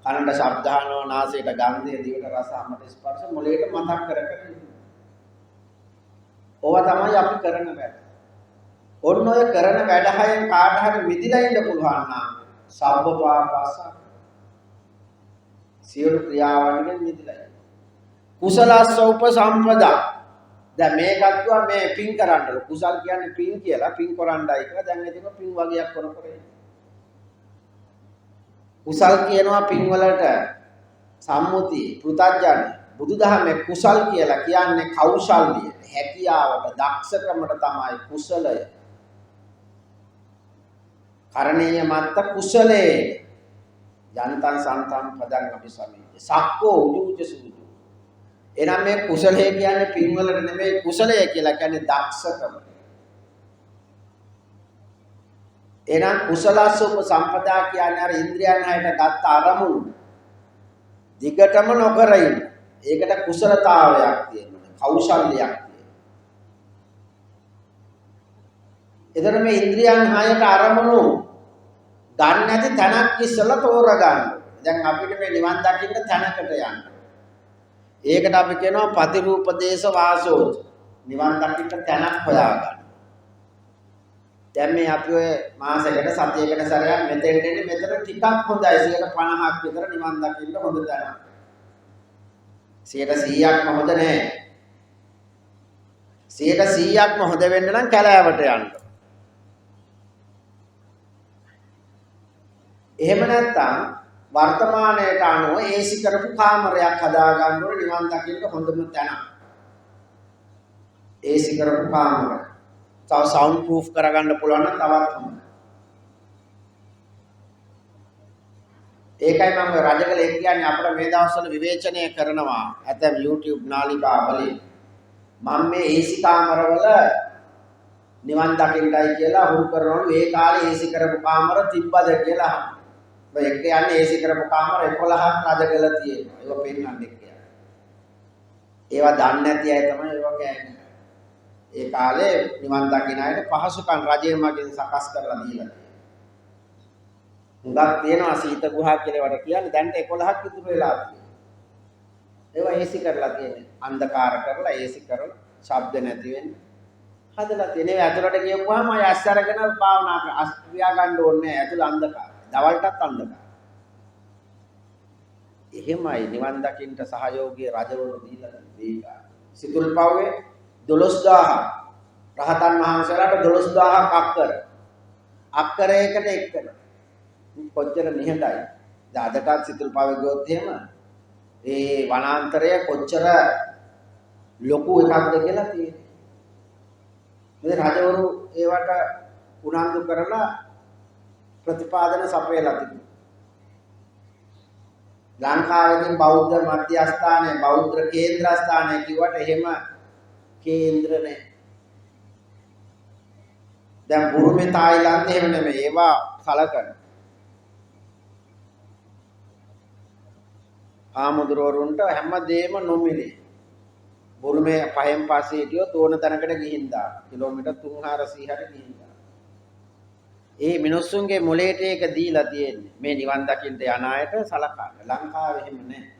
කනට ශබ්ද අහනවා, නාසයට ගන්ධය, දිවට රස, අමට ස්පර්ශ, මොළයට මතක් කර ඉන්නවා. ඕවා තමයි අපි කරන වැඩ. ඔන්න ඔය කරන වැඩ හයෙන් කාට හරි මිදිලා ඉන්න පුළුවන් නම් සබ්බපාපස්ස සියලු ක්‍රියාවන්ගෙන් මිදිලා ඉන්න. කුසලස්ස උපසම්පදා. දැන් මේකත් මේ පින් කරන්නලු. කුසල් කියන්නේ පින් කියලා, පින් කරන්නයි කියලා. දැන් එදින පින් වගේක් කර ඉන්නේ. කුසල් කියනවා පින් වලට සම්මුති පෘථග්ජන බුදුදහමේ කුසල් කියලා කියන්නේ කෞශල්‍ය හැකියාවට දක්ෂකමට තමයි කුසලය. කරණීය මත්ත කුසලේ යන්තං සන්තං පදං අபிසමේ සක්කෝ උජුච සූජු. එනම් මේ කුසලය කියන්නේ පින් වලට නෙමෙයි කුසලය කියලා කියන්නේ දක්ෂකම. එනම් කුසලසුප සම්පදා කියන්නේ අර ඉන්ද්‍රියන් හයට ගත්ත අරමුණු දිගටම නොකර ඉන්න. ඒකට කුසලතාවයක් තියෙනවා. කෞශල්‍යයක් තියෙනවා. එතන මේ ඉන්ද්‍රියන් හයට අරමුණු ගන්න නැති තැනක් ඉස්සලා තෝරගන්න. දැන් අපිට මේ නිවන් දකින්න තැනකට යන්න. ඒකට අපි කියනවා පතිරූපදේශ වාසෝ. නිවන් දකින්න තැනක් හොයාගන්න. දැන් මේ අපි ඔය මාසයකට සතියකට සැරයක් මෙතෙන්ට එන්නේ මෙතන ටිකක් හොඳයි 50ක් විතර නිවන් දකින්න හොඳ තැනක් 100%ක්ම හොඳ නැහැ 100%ක්ම හොඳ වෙන්න නම් කැලෑවට යන්න. එහෙම නැත්නම් වර්තමානයට අනුව ඒසි කරපු කාමරයක් හදා ගන්න ඕනේ නිවන් දකින්න හොඳම තැන. ඒසි කරපු කාමරයක් තව සවුන්ඩ් ප්‍රූෆ් කරගන්න පුළුවන් නම් තවත් හොඳයි. ඒකයි මම රජකලේ කියන්නේ අපිට මේ දවස්වල විවේචනය කරනවා ඇතැම් YouTube නාලිකා වලින් මම මේ AC කාමරවල නිවන් දකින්නයි කියලා හුරු කරනවලු ඒ කාලේ ඒසි කරපු කාමර තිබ්බද කියලා අහනවා. ඔය එක යන්නේ ඒසි කරපු කාමර 11ක් රජගල තියෙනවා. ඒක පෙන්වන්නේ කියලා. ඒවා දන්නේ නැති අය තමයි ඒවා කියන්නේ. ඒ කාලේ නිවන් දකින්න අයට පහසුකම් රජයේ මගින් සකස් කරලා දීලා තියෙනවා. හුඟක් තියෙනවා සීත ගුහා කියලා ඒවට කියන්නේ දැන් 11ක් ඉතුරු වෙලා තියෙනවා. ඒවා ඒසි කරලා තියෙන්නේ. අන්ධකාර කරලා ඒසි කරලා ශබ්ද නැති වෙන්නේ. හදලා තියෙනවා. ඇතුළට ගියපුවාම අය ඇස් අරගෙන භාවනා කර අස්ක්‍රියා ගන්න ඕනේ නැහැ. ඇතුළ අන්ධකාරයි. දවල්ටත් අන්ධකාරයි. එහෙමයි නිවන් දකින්න සහයෝගී රජවරු දීලා දීලා. සිතුල් පව්වේ 12000 රහතන් වහන්සේලාට 12000ක් අක්කර. අක්කරයකට එක්කන. කොච්චර නිහඬයි. දැන් අදටත් සිතුල් පව්වේ ගියොත් එහෙම ඒ වනාන්තරය කොච්චර ලොකු එකක්ද කියලා තියෙනවා. මේ රජවරු ඒවට උනන්දු කරලා ප්‍රතිපාදන සපයලා තිබුණා. ලංකාවේදී බෞද්ධ මධ්‍යස්ථානය බෞද්ධ කේන්ද්‍රස්ථානය කිව්වට එහෙම කේන්ද්‍ර නැහැ. දැන් බුරුමේ තායිලන්තේ එහෙම නෙමෙයි ඒවා කලකන. ආමුදුරවරුන්ට හැමදේම නොමිලේ. බුරුමේ පහෙන් පස්සේ හිටියොත් ඕන තැනකට ගිහින් දාන. කිලෝමීටර් 300 හරි ගිහින් දාන. ඒ මිනිස්සුන්ගේ මොලේට ඒක දීලා තියෙන්නේ. මේ නිවන් දකින්න යන අයට සලකන්න. ලංකාවේ එහෙම නැහැ.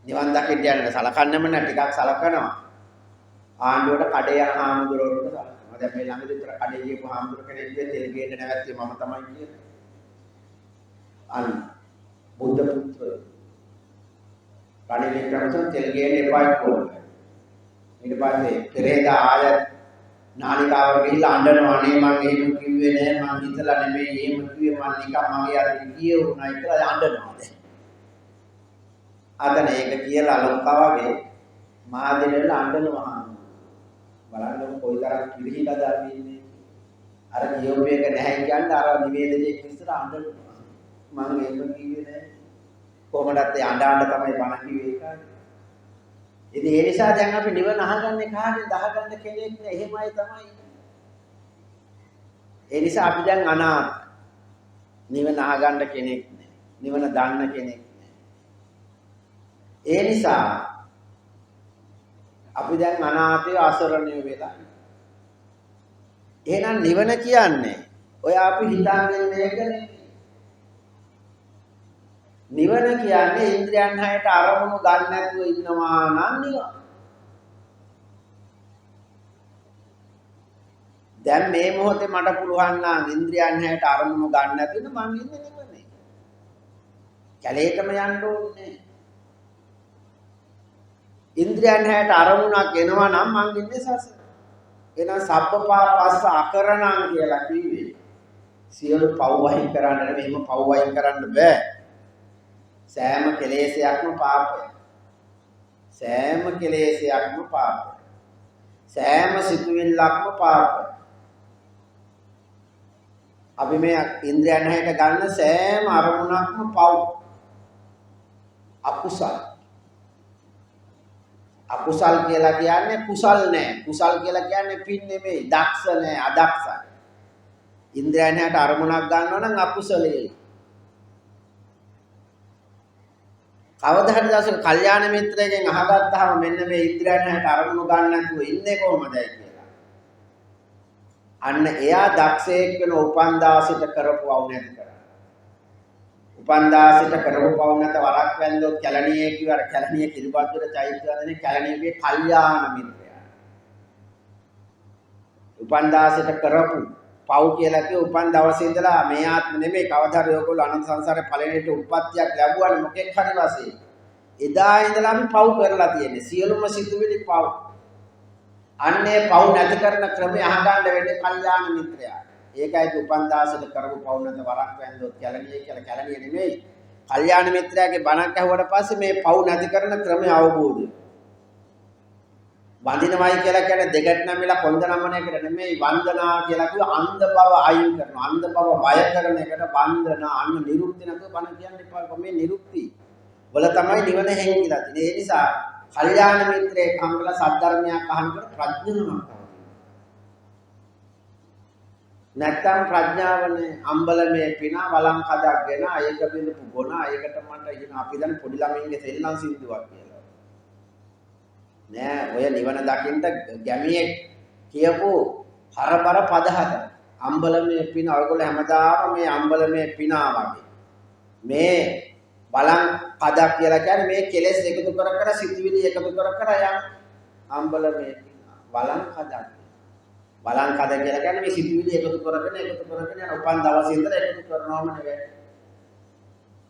නිවන් දකින්න යන සලකන්නෙම නැහැ ටිකක් සලකනවා. ආණ්ඩුවට කඩේ යන ආමුදුරවරුන්ට සලකනවා. දැන් මේ ළඟදී විතර කඩේ ගියපු ආමුදුර කෙනෙක් ඉන්නේ තෙල් ගේන්න නැවැත්තේ මම තමයි කියන්නේ. අන්න බුද්ධ පුත්‍රයෝ කඩේ කරසන් තෙල් ගේන්න එපා කියලා. ඊට පස්සේ පෙරේදා ආයත් නාලිකාවට ගිහිල්ලා අඬනවා නේ මම එහෙම කිව්වේ නෑ මම හිතලා නෙමෙයි එහෙම කිව්වේ මම නිකන් මගේ අර කියුණා කියලා අඬනවා දැන්. අදන ඒක කියලා ලංකාවගේ මාදිනෙල අඬනවා. බලන්න කොයිතරම් කිවිහිලාද අපි ඉන්නේ. අර කියුව එක නැහැ කියන්නේ අර නිවේදනයේ ඉස්සර අඬනවා. මම එහෙම කිව්වේ නෑ. කොහොමදත් ඒ අඬ තමයි බණ කිව්වේ ඒකයි. ඉතින් ඒ නිසා දැන් අපි නිවන අහගන්නේ කාගෙන්ද අහගන්න කෙනෙක් නෑ එහෙමයි තමයි. ඒ නිසා අපි දැන් අනාථ. නිවන අහගන්න කෙනෙක් නෑ. නිවන දන්න කෙනෙක් නෑ. ඒ නිසා අපි දැන් අනාථය අසරණය වෙලා. එහෙනම් නිවන කියන්නේ ඔය අපි හිතාගෙන මේක නෙමෙයි. නිවන කියන්නේ ඉන්ද්‍රියන් හයට අරමුණු ගන්න නැතුව ඉන්නවා නම් නිවන. දැන් මේ මොහොතේ මට පුළුවන් නම් ඉන්ද්‍රියන් හයට අරමුණු ගන්න නැතුව මං ඉන්නේ නිවනේ. කැලේටම යන්න ඕනේ. ඉන්ද්‍රියන් හයට අරමුණක් එනවා නම් මං ඉන්නේ සසර. එහෙනම් සබ්බපාපස්ස අකරණං කියලා කිව්වේ. සියලු පව් වහින් කරන්න නෙමෙයි එහෙම පව් වහින් කරන්න බෑ. සෑම කෙලෙසයක්ම පාපය. සෑම කෙලෙසයක්ම පාපය. සෑම සිතුවිල්ලක්ම පාපය. අපි මේ ඉන්ද්‍රියන් හයට ගන්න සෑම අරමුණක්ම පව්. අකුසල්. අකුසල් කියලා කියන්නේ කුසල් නෑ. කුසල් කියලා කියන්නේ පින් නෙමෙයි. දක්ෂ නෑ, අදක්ෂයි. ඉන්ද්‍රියන් හයට අරමුණක් ගන්නවා නම් අකුසලයේ. කවදා හරි දවසක කල්යාණ මිත්‍රයෙක්ගෙන් අහගත්තාම මෙන්න මේ ඉන්ද්‍රියන් හයට අරමුණු ගන්න නැතුව ඉන්නේ කොහොමදයි කියලා. අන්න එයා දක්ෂයෙක් වෙන උපන්දාසිත කරපු වුණ නැති කරා. උපන්දාසිත කරපු වුණ නැත වරක් වැන්දොත් කැලණියේ කිව්වර කැලණියේ කිරිබත්වල චෛත්‍යවදනේ කැලණියේ කල්යාණ මිත්‍රයා. උපන්දාසිත කරපු පව් කියලා කිව්ව උපන් දවසේ ඉඳලා මේ ආත්ම නෙමෙයි කවදා හරි ඔයගොල්ලෝ අනන්ත සංසාරේ ඵලෙට උප්පත්තියක් ලැබුවානේ මොකෙක් හරි වශයෙන්. එදා ඉඳලා අපි පව් කරලා තියෙන්නේ. සියලුම සිතුවිලි පව්. අන්නේ පව් නැති කරන ක්‍රමය අහගන්න වෙන්නේ කල්යාණ මිත්‍රයා. ඒකයි උපන් දාසෙට කරපු පව් නැත වරක් වැන්දොත් කැලණියේ කියලා කැලණිය නෙමෙයි. කල්යාණ මිත්‍රයාගේ බණක් ඇහුවට පස්සේ මේ පව් නැති කරන ක්‍රමය අවබෝධ. වන්දිනවයි කියලා කියන්නේ දෙකට නැමිලා කොන්ද නමන එකට නෙමෙයි වන්දනා කියලා කිව්ව අන්ධ බව අයින් කරනවා. අන්ධ බව බය කරන එකට වන්දනා අන්න නිරුක්ති නැතුව බණ කියන්න එපා. මේ නිරුක්ති වල තමයි නිවන හැංගිලා තියෙන්නේ. ඒ නිසා කල්යාණ මිත්‍රයෙක් හම්බලා සද්ධර්මයක් අහනකොට ප්‍රඥාවක් නැත්තම් ප්‍රඥාවනේ අම්බලමේ පින වලං හදක්ගෙන ඒක බිඳපු ගුණ ඒකට මට ඉතින් අපි දැන් පොඩි ළමින්ගේ සෙල්ලම් සින්දුවක් කියලා. නෑ ඔය නිවන දකින්න ගැමියෙක් කියපු හරබර පද හත. අම්බලමේ පින ඔයගොල්ලෝ හැමදාම මේ අම්බලමේ පිනා වගේ. මේ බලං පදක් කියලා කියන්නේ මේ කෙලෙස් එකතු කර කර සිතුවිලි එකතු කර කර යන අම්බලමේ පින වලං හදක්. බලං කද කියලා කියන්නේ මේ සිතුවිලි එකතු කරගෙන යන උපන් දවසේ ඉඳලා එකතු කරනවම නෙවෙයි.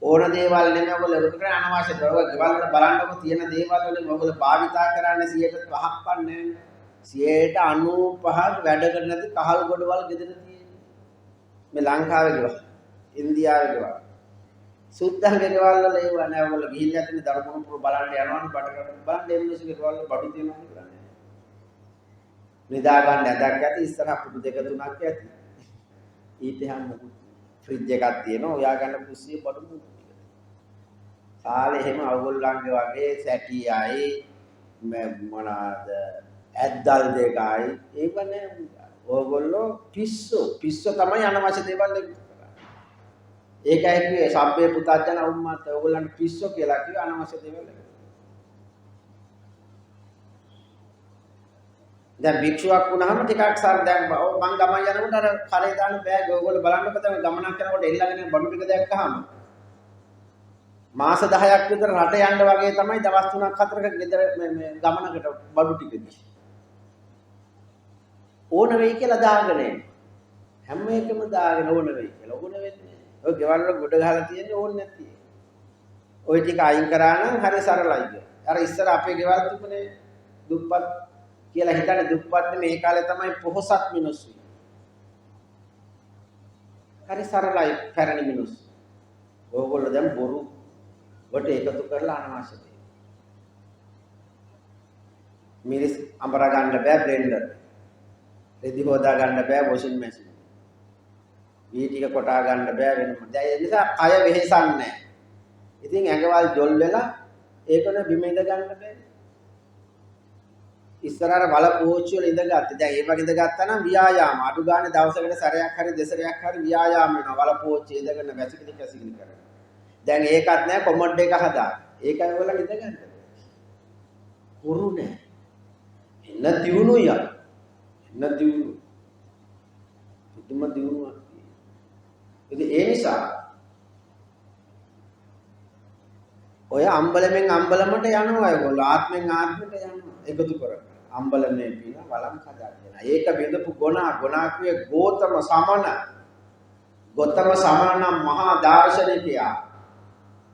ඕන දේවල් නෙමෙයි ඔයගොල්ලෝ එකතු කරගෙන අනවශ්‍ය දේවල්. ගෙවල් වල බලන්නකො තියෙන දේවල් වලින් ඔයගොල්ලෝ භාවිතා කරන්නේ 100කට 5ක් වන්නේ නැහැ. 95ක් වැඩ කරන්නේ නැති කහල් ගොඩවල් ගෙදර තියෙන්නේ. මේ ලංකාවේ ගෙවල්, ඉන්දියාවේ ගෙවල්. සුද්ධංගේ ගෙවල් වල ඒව නැහැ. ඔයගොල්ලෝ ගිහිල්ලා තියෙන දරපොණුපුර බලන්න යනවනේ බඩකට බලන්න ඒ මිනිස්සුගේ ගෙවල් වල බඩු තියෙනවා කියන්නේ. නිදා ගන්න ඇදක් ඇති ඉස්සරහ පුඩු දෙක තුනක් ඇති. ඊට හැම මොකුත් ෆ්‍රිජ් එකක් තියෙනවා. ඔයා ගන්න කුස්සිය බඩු මුත්. කාලේ එහෙම අවගොල්ලන්ගේ වගේ සැටියයි මොනවාද ඇද්දල් දෙකයි ඒක නෑ. ඕගොල්ලෝ පිස්සෝ තමයි අනවශ්‍ය දේවල් කරන්නේ. ඒකයි කිව්වේ සබ්බේ පුතඥ උම්මත් ඕගොල්ලන්ට පිස්සෝ කියලා කිව්ව අනවශ්‍ය දේවල්. දැන් භික්ෂුවක් වුණාම ටිකක් සාර දැන් මං ගමන් යනකොට අර කරේ දාන බෑග් ඔයගොල්ලෝ බලන්නකො තමයි ගමනක් කරනකොට එල්ලගෙන බඩු ටික දැක්කහම මාස 10ක් විතර රට යන්න වගේ තමයි දවස් 3ක් 4ක ගෙදර මේ ගමනකට බඩු ටික දී. ඕන වෙයි කියලා දාගෙන හැම එකම දාගෙන ඕන වෙයි කියලා. ඕන වෙන්නේ. ඔය ගෙවල් වල ගොඩ ගහලා තියෙන්නේ ඕන නැති. ওই ටික අයින් කරා නම් හරි සරලයි. අර ඉස්සර අපේ ගෙවල් තිබුණේ දුප්පත් කියලා හිතන්නේ දුප්පත් මේ කාලේ තමයි පොහොසත් මිනිස්සු. හරි සරලයි පැරණි මිනිස්සු. ඕගොල්ලෝ දැන් බොරු වට එකතු කරලා අනවශ්‍ය දේ. මිරිස් අඹර ගන්න බෑ බ්ලෙන්ඩර්. රෙදි හොදා ගන්න බෑ වොෂින් මැෂින්. වී ටික කොටා ගන්න බෑ වෙනම. දැන් ඒ නිසා අය වෙහෙසන්නේ නැහැ. ඉතින් ඇඟවල් ජොල් වෙලා ඒකන බිම ඉඳ ගන්න බෑ. ඉස්සරහට වල පෝච්චි වල ඉඳගත්තේ. දැන් ඒ වගේ ඉඳගත්තා නම් ව්‍යායාම. අඩු ගානේ දවසකට සැරයක් හරි දෙසරයක් හරි ව්‍යායාම වෙනවා. වල පෝච්චි ඉඳගෙන වැසිකිලි කැසිකිලි කරනවා. දැන් ඒකත් නැහැ කොමඩ් එක හදා. ඒකයි ඔයගොල්ලෝ ඉඳගන්න. හුරු නැහැ. එන්න දිනුනුයි යා. එන්න දිනු. පුදුම දිනුවක්. ඉතින් ඒ නිසා ඔය අම්බලමෙන් අම්බලමට යනවා ඔයගොල්ලෝ ආත්මෙන් ආත්මයට යනවා එකතු කරගෙන. අම්බලමේ පින වලම් හදාගෙන. ඒක බෙදපු ගුණාක්‍රිය ගෝතම සමන මහා දාර්ශනිකයා.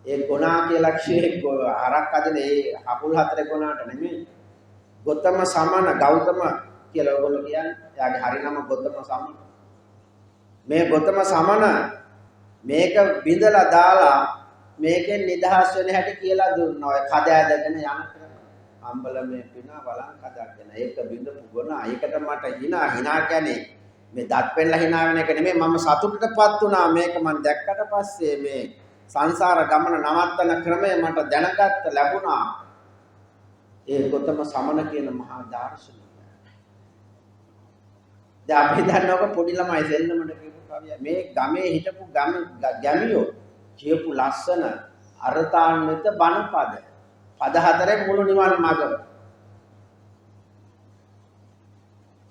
ඒ ගුණා කියලා කියන්නේ හරක් අදින ඒ අපුල් හතරේ ගුණාට නෙමෙයි. ගෝතම සමන ගෞතම කියලා ඔයගොල්ලෝ කියන්නේ. එයාගේ හරි නම ගෝතම සමන. මේ ගෝතම සමන මේක බිඳලා දාලා මේකෙන් නිදහස් වෙන හැටි කියලා දුන්නා. ඔය කඩ ඇදගෙන යන අම්බලමේ පින වලං කඩගෙන ඒක බිඳපු ගුණ. ඒකට මට hina කියන්නේ මේ දත් පෙන්ලා hina වෙන එක නෙමෙයි. මම සතුටටපත් වුණා මේක මම දැක්කට පස්සේ මේ සංසාර ගමන නවත්තන ක්‍රමය මට දැනගත්ත ලැබුණා. ඒ ගෞතම සමන කියන මහා දාර්ශනිකයා. දැන් අපි දන්නවක පොඩි ළමයි සෙල්ලමට කියපු කවිය. මේ ගමේ හිටපු ගැමියෝ කියපු ලස්සන අර්ථාන්විත බණපද. පද හතරේ මුළු නිවන් මාර්ගම.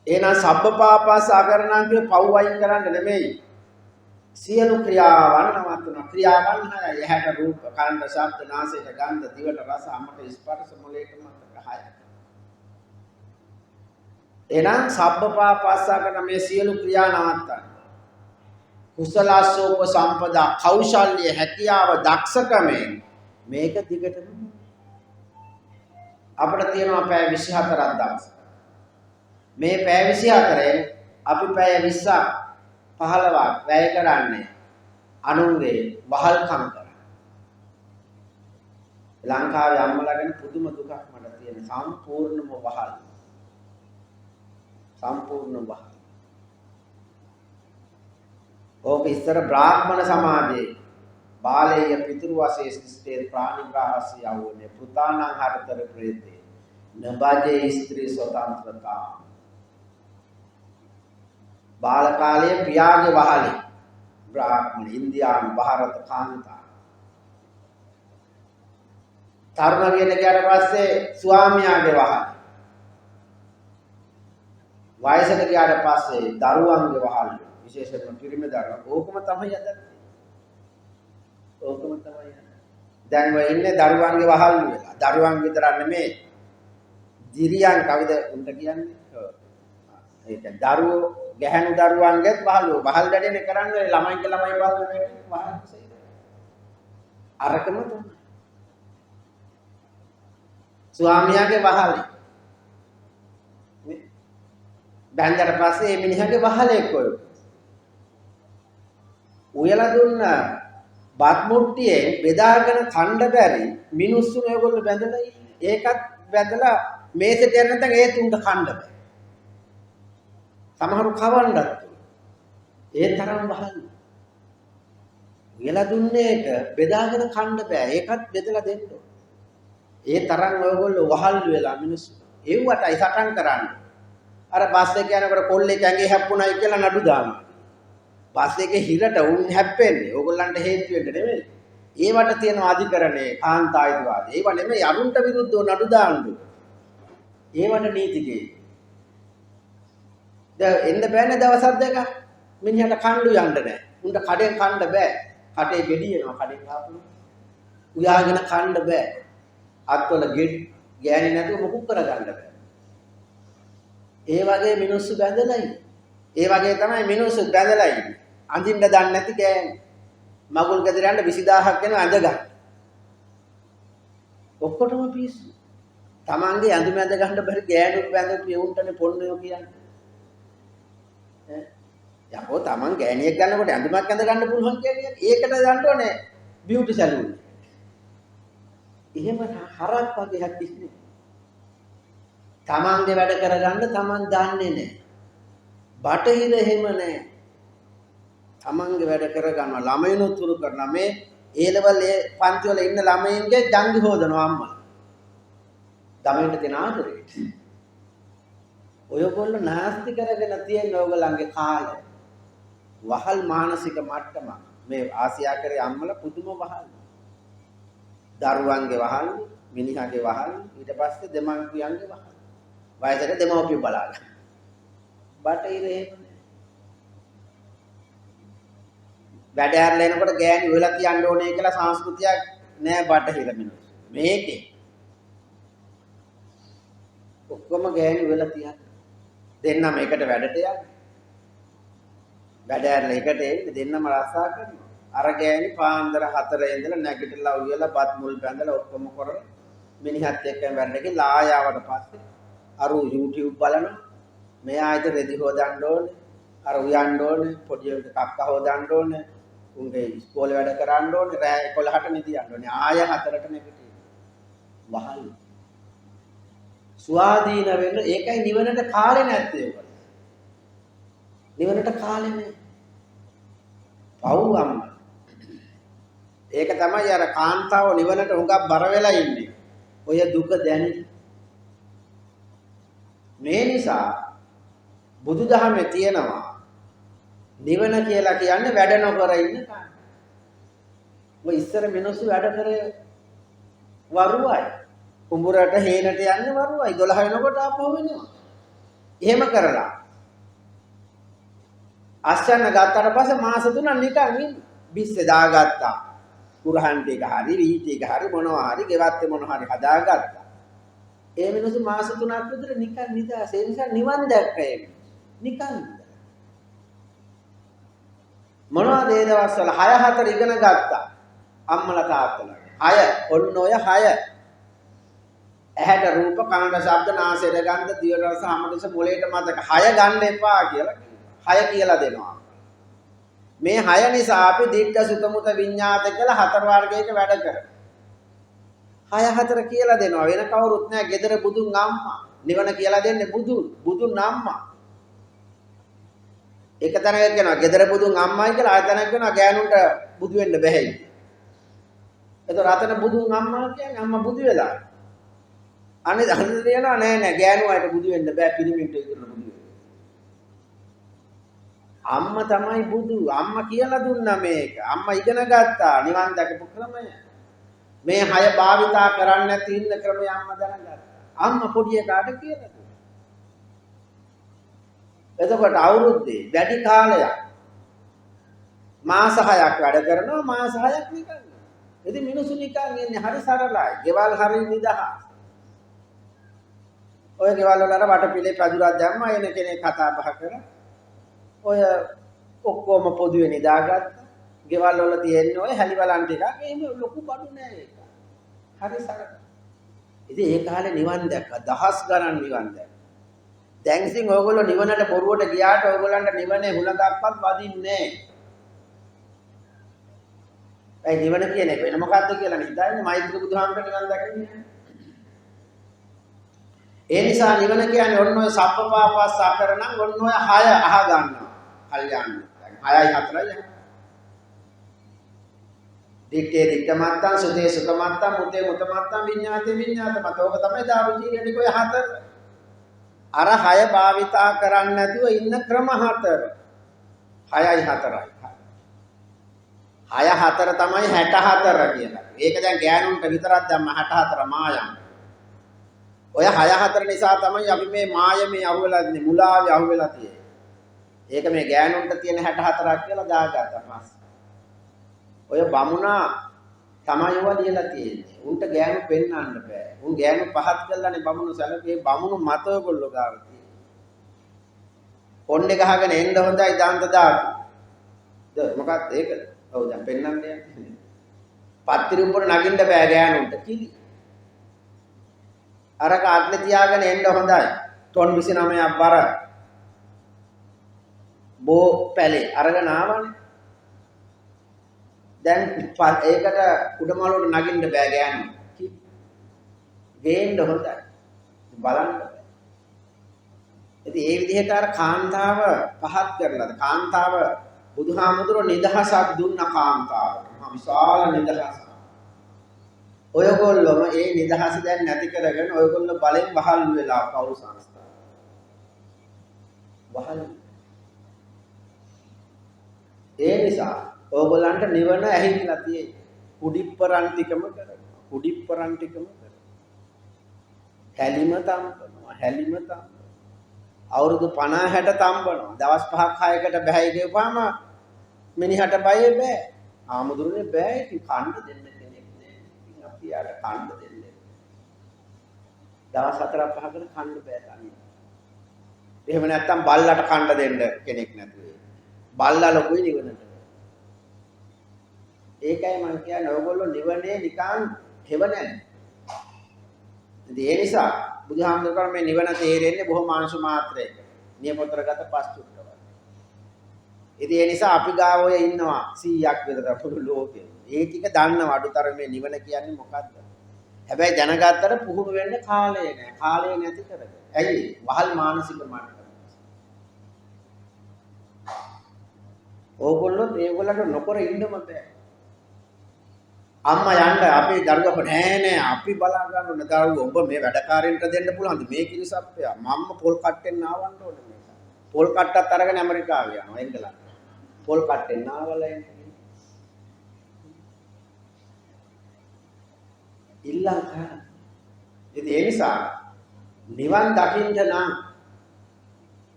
එහෙනම් සබ්බපාපස් ආකරණං කිය පව් වයින් කරන්න නෙමෙයි. සියලු ක්‍රියාවන් නවත්වන ක්‍රියාවන් හයයි. ඇහැට රූප, කනට ශබ්ද, නාසයට ගන්ධ, දිවට රස, අමට ස්පර්ශ, මොළයට මතක හයයි. එහෙනම් සබ්බපාපස් ආකරණ මේ සියලු ක්‍රියා නවත්තන්න. කුසලස්සෝප සම්පදා කෞශල්‍ය හැකියාව දක්ෂකමෙන් මේක දිගටම අපිට තියෙනවා පැය 24ක් දවසක්. මේ පැය 24න් අපි පැය 20ක් 15ක් වැය කරන්නේ අනුන්ගේ වහල්කම් කරා. ලංකාවේ අම්මලාගෙන පුදුම දුකක් මට තියෙන සම්පූර්ණම වහල්. සම්පූර්ණ වහල්. ඕක ඉස්සර බ්‍රාහ්මණ සමාජයේ බාලේය පිතෘවසේ සිස්තේ ප්‍රාණිග්‍රහසය යවුනේ පුතානං හරතර ප්‍රේතේ නබජේ ස්ත්‍රී ස්වතන්ත්‍රතා. බාල කාලයේ පියාගේ වහලේ බ්‍රාහ්මණ ඉන්දියානු ಭಾರತ කාන්තා. තරුණ කියන ගියාට පස්සේ ස්වාමියාගේ වහලේ. වයසට ගියාට පස්සේ දරුවන්ගේ වහලේ. විශේෂයෙන්ම පිරිමි දරුවා. ඕකම තමයි අද. ඕකම තමයි. දැන් ඔය ඉන්නේ දරුවන්ගේ වහල් වෙලා. දරුවන් විතරක් නෙමෙයි. දිරියන් කවුද උන්ට කියන්නේ? ඒක දරුවෝ ගැහැණු දරුවන්ගෙත් වහලෝ. වහල් වැඩේනේ කරන්නේ ළමයින්ගේ ළමයි වහල් වහල්. අරකම තමයි. ස්වාමියාගේ වහලේ. බැන්දට පස්සේ මේ මිනිහාගේ වහලේ කොයි. උයලා දුන්න බත් මුට්ටියේ බෙදාගෙන කන්න බැරි මිනිස්සු මේගොල්ලෝ බැඳලා ඉන්නේ. ඒකත් බැඳලා මේසෙට යන නැත්නම් ඒ තුන්ට කන්න බෑ. සමහරු කවන්නත් ඒ තරම් වහල්. උයලා දුන්නේ එක බෙදාගෙන කන්න බෑ. ඒකත් බෙදලා දෙන්න. ඒ තරම් ඔයගොල්ලෝ වහල් වෙලා මිනිස්සු. ඒවටයි සටන් කරන්නේ. අර බස් එක යනකොට කොල්ලෙක් ඇඟේ හැප්පුණයි කියලා නඩු දානවා. බස් එකේ හිරට උන් හැප්පෙන්නේ. ඕගොල්ලන්ට හේතු වෙන්න නෙමෙයි. ඒවට තියෙන අධිකරණේ කාන්තායිතිවාදී. ඒව නෙමෙයි අරුන්ට විරුද්ධව නඩු දාන්නේ. ඒවට නීතිකේ. දැන් එන්න බෑනේ දවස් දෙක. මිනිහට කණ්ඩු යන්න නැහැ. උන්ට කඩෙන් කන්න බෑ. කටේ ගෙඩි එනවා කඩෙන් කාපුණු. උයාගෙන කන්න බෑ. අත්වල ගෑණි නැතුව මොකුත් කරගන්න බෑ. ඒ වගේ මිනිස්සු බැඳලා ඉන්නේ. ඒ වගේ තමයි මිනිස්සු බැඳලා ඉන්නේ. අඳින්න දන්නේ නැති ගෑණි. මගුල් ගෙදර යන්න 20000ක් වෙන ඇඳ ගන්න. ඔක්කොටම පිස්සු. Tamange ඇඳුම ඇඳ ගන්න බැරි ගෑණු බැඳපු උන්ටනේ පොන්නයෝ කියන්නේ. ඈ යකෝ Taman ගෑණියෙක් ගන්නකොට ඇඳුමක් ඇඳ ගන්න පුළුවන් කියන්නේ. ඒකට ගන්න ඕනේ බියුටි සැලූන්. එහෙම හරක් වගේ හැදින්නේ. තමන්ගේ වැඩ කරගන්න තමන් දන්නේ නැහැ. බටහිර එහෙම නැහැ. තමන්ගේ වැඩ කරගන්නවා ළමයිනුත් උරු කරනවා. මේ ඒ ලෙවල් ඒ පන්ති වල ඉන්න ළමයින්ගේ ජංගි හොදනවා අම්මා. ළමයින්ට දෙන ආදරේට. ඔයගොල්ලෝ නාස්ති කරගෙන තියෙන ඔයගොල්ලන්ගේ කාලය. වහල් මානසික මට්ටම. මේ ආසියාකරේ අම්මලා පුදුම වහල්. දරුවන්ගේ වහල්, මිනිහාගේ වහල්, ඊට පස්සේ දෙමව්පියන්ගේ වහල්. වයසට දෙමව්පිය බලාගන්න. බටහිර එහෙම නෑ. වැඩ ඇරලා එනකොට ගෑණි වෙලා තියන්න ඕනේ කියලා සංස්කෘතියක් නෑ බටහිර මිනිස්සු. මේකේ ඔක්කොම ගෑණි වෙලා තියන්න. දෙන්නම එකට වැඩට යන්න. වැඩ ඇරලා එකට එන්නේ දෙන්නම රස්සා කරනවා. අර ගෑණි පාන්දර 4 ඉඳලා නැගිටලා උයලා බත් මුල් බැඳලා ඔක්කොම කරලා මිනිහත් එක්ක වැඩට ගිහලා ආයාවට පස්සේ අර YouTube බලනවා. මෙයා ආයත රෙදි හොදන්න ඕනේ. අර උයන්න ඕනේ. පොඩි උන්ට කක්ක හොදන්න ඕනේ. උන්ගේ ඉස්කෝලේ වැඩ කරන්න ඕනේ. රෑ 11ට නිදියන්න ඕනේ. ආය 4ට නැගිටින්න. වහල්. ස්වාධීන වෙන්න ඒකයි නිවනට කාලේ නැත්තේ ඔයගොල්ලෝ. නිවනට කාලේ නෑ. පව් අම්මා. ඒක තමයි අර කාන්තාව නිවනට හුඟක් බර වෙලා ඉන්නේ. ඔය දුක දැනෙන. මේ නිසා බුදුදහමේ තියෙනවා නිවන කියලා කියන්නේ වැඩ නොකර ඉන්න කාම. ඔය ඉස්සර මිනිස්සු වැඩ කරේ වරුවයි. කුඹුරට හේනට යන්නේ වරුවයි. 12 වෙනකොට ආපහු වෙනවා. එහෙම කරලා අස්සන්න ගත්තට පස්සේ මාස 3ක් නිකන් බිස්සේ දාගත්තා. කුරහන් ටික හරි වීටි ටික හරි මොනවා හරි ගෙවත්තේ මොනවා හරි හදාගත්තා. ඒ මිනිස්සු මාස 3ක් විතර නිකන් නිදාස. ඒ නිසා නිවන් දැක්කේ නිකන්. මොනවද ඒ දවස්වල 6-4 ඉගෙන ගත්තා. අම්මලා තාත්තලා. 6 ඔන්න ඔය 6. ඇහැට රූප, කනට ශබ්ද, නාසයට ගන්ධ, දිවට රස, හමදස මොලේට මතක 6 ගන්න එපා කියලා 6 කියලා දෙනවා. මේ 6 නිසා අපි දිට්ඨ සුත මුත විඤ්ඤාත කියලා 4 වර්ගයක වැඩ කරනවා. 6-4 කියලා දෙනවා. වෙන කවුරුත් නැහැ. gedara budun amma. නිවන කියලා දෙන්නේ බුදුන් අම්මා. එක තැනක කියනවා gedara budun අම්මයි කියලා ආය තැනක කියනවා ගෑනුන්ට බුදු වෙන්න බැහැයි. ඒතර රතන බුදුන් අම්මා කියන්නේ අම්මා බුදු වෙලා. අනිත් කියනවා නෑ ගෑනු අයට බුදු වෙන්න බෑ පිරිමින්ට විතරයි බුදු වෙන්නේ. අම්මා තමයි බුදු. අම්මා කියලා දුන්නා මේක. අම්මා ඉගෙන ගත්තා නිවන් දැකපු ක්‍රමය. මේ 6 භාවිතා කරන්නේ නැති ඉන්න ක්‍රමය අම්මා දැනගත්තා. අම්මා පොඩි එකාට කියලා දුන්නා. එතකොට අවුරුද්දේ වැඩි කාලයක් මාස 6ක් වැඩ කරනවා මාස 6ක් නිකන්. ඉතින් මිනිස්සු නිකන් ඉන්නේ හරි සරලයි. ගෙවල් හරි නිදහස්. ඔය ගෙවල් වල අර වටපිලේ පැදුරක් දැම්මා එන කෙනෙක් කතා බහ කරා. ඔය ඔක්කොම පොදුවේ නිදාගත්තා. ගෙවල් වල තියෙන ඔය හැලිවලන් ටිකක් එහෙම ලොකු බඩු නෑ ඒක. හරි සරලයි. ඉතින් ඒ කාලේ නිවන් දැක්කා. දහස් ගණන් නිවන් දැක්කා. දැන් ඉතින් ඔයගොල්ලෝ නිවනට බොරුවට ගියාට ඔයගොල්ලන්ට නිවනේ හුලඟක්වත් වදින්නේ නෑ. ඒ නිවන කියන්නේ වෙන මොකද්ද කියලා හිතන්නේ මෛත්‍රී බුදුහාමර නිවන් දැකන්නේ. ඒ නිසා නිවන කියන්නේ ඔන්න ඔය සබ්බපාපස් ආකරණම් ඔන්න ඔය 6 අහ ගන්නවා. කල්යාණ මිත්‍රයන් 6යි 4යි. දික්කේ දික්කමත්තං සුතේ සුතමත්තං මුතේ මුතමත්තං විඤ්ඤාතේ විඤ්ඤාතමත. ඕක තමයි දාරුචීරණික ඔය 4. අර 6 භාවිතා කරන්නේ නැතුව ඉන්න ක්‍රම 4. 6යි 4යි. 6 4 තමයි 64 කියලා. ඒක දැන් ගෑනුන්ට විතරක් දැම්ම 64 මායම්. ඔය 6 4 නිසා තමයි අපි මේ මායමේ අහුවෙලා ඉන්නේ මුලාවේ අහුවෙලා තියෙන්නේ. ඒක මේ ගෑනුන්ට තියෙන 64ක් කියලා දාගත්තා පස්සේ. ඔය බමුණා තමයි ඔය ලියලා තියෙන්නේ. උන්ට ගෑනු පෙන්වන්න බෑ. උන් ගෑනු පහත් කළානේ බමුණු සැලකේ බමුණු මත ඔයගොල්ලෝ ගාව තියෙන්නේ. කොණ්ඩේ ගහගෙන එන්න හොඳයි දාන්ත දාපු. මොකක්ද ඒකද? ඔව් දැන් පෙන්වන්නේ. පත්තිරි උඹට නගින්න බෑ ගෑනුන්ට කිලි. අර කාට්ලේ තියාගෙන එන්න හොඳයි. ටොන් 29ක් බර. බෝ පැලේ අරගෙන ආවනේ. දැන් ඒකට උඩමළුවට නගින්න බෑ ගෑනු. ගේන්න හොඳයි. බලන්න බෑ. ඉතින් ඒ විදිහට අර කාන්තාව පහත් කරලාද කාන්තාව බුදුහාමුදුරුවෝ නිදහසක් දුන්න කාන්තාවට. මහා විශාල නිදහසක්. ඔයගොල්ලෝම ඒ නිදහස දැන් නැති කරගෙන ඔයගොල්ලෝ බලෙන් වහල් වෙලා පෞල් සංස්ථාව. වහල්. ඒ නිසා ඕගොල්ලන්ට නිවන ඇහිලා තියෙන්නේ. කුඩිප්පරන්තිකම කරනවා. කුඩිප්පරන්තිකම කරනවා. හැලිම තම්බනවා. හැලිම තම්බනවා. අවුරුදු 50 60 තම්බනවා. දවස් 5ක් 6කට බැහැ ඉගෙවපුවාම මිනිහට බය බෑ. ආමුදුරනේ බෑ. ඉතින් කන්න දෙන්න කෙනෙක් නෑ. ඉතින් අපි යාර කන්න දෙන්නේ. දවස් 4ක් 5කට කන්න බෑ තනියම. එහෙම නැත්තම් බල්ලට කන්න දෙන්න කෙනෙක් නැතුව. බල්ලා ලොකුයි නිවනට. ඒකයි මම කියන්නේ ඔයගොල්ලෝ නිවනේ නිකන් හෙව නැහැ. ඉතින් ඒ නිසා බුදුහාමුදුරුවෝ මේ නිවන තේරෙන්නේ බොහොම මාංශ මාත්‍රයක. නියපොතරගත පස් චුට්ටව. ඉතින් ඒ නිසා අපි ගාව ඔය ඉන්නවා 100ක් විතර පුදු ලෝකෙ. ඒ ටික දන්නව අඩුතර මේ නිවන කියන්නේ මොකද්ද? හැබැයි දැනගත්තට පුහුණු වෙන්න කාලය නැහැ. කාලය නැති කරගෙන. ඇයි? වහල් මානසික මට්ටම. ඕගොල්ලෝ ඒගොල්ලන්ට නොකර ඉන්නම බෑ. අම්මා යන්න අපේ දරුවව නෑ අපි බලා ගන්න ඕන දරුවෝ ඔබ මේ වැඩකාරයන්ට දෙන්න පුළුවන්ද මේ කිරිසප්පය මම්ම පොල් කට්ටෙන් නාවන්න ඕනේ මේක පොල් කට්ටත් අරගෙන ඇමරිකාව යනවා එංගලන්ත පොල් කට්ටෙන් නාවලා එන්නේ ඉල්ලංකා ඉතින් ඒ නිසා නිවන් දකින්න නම්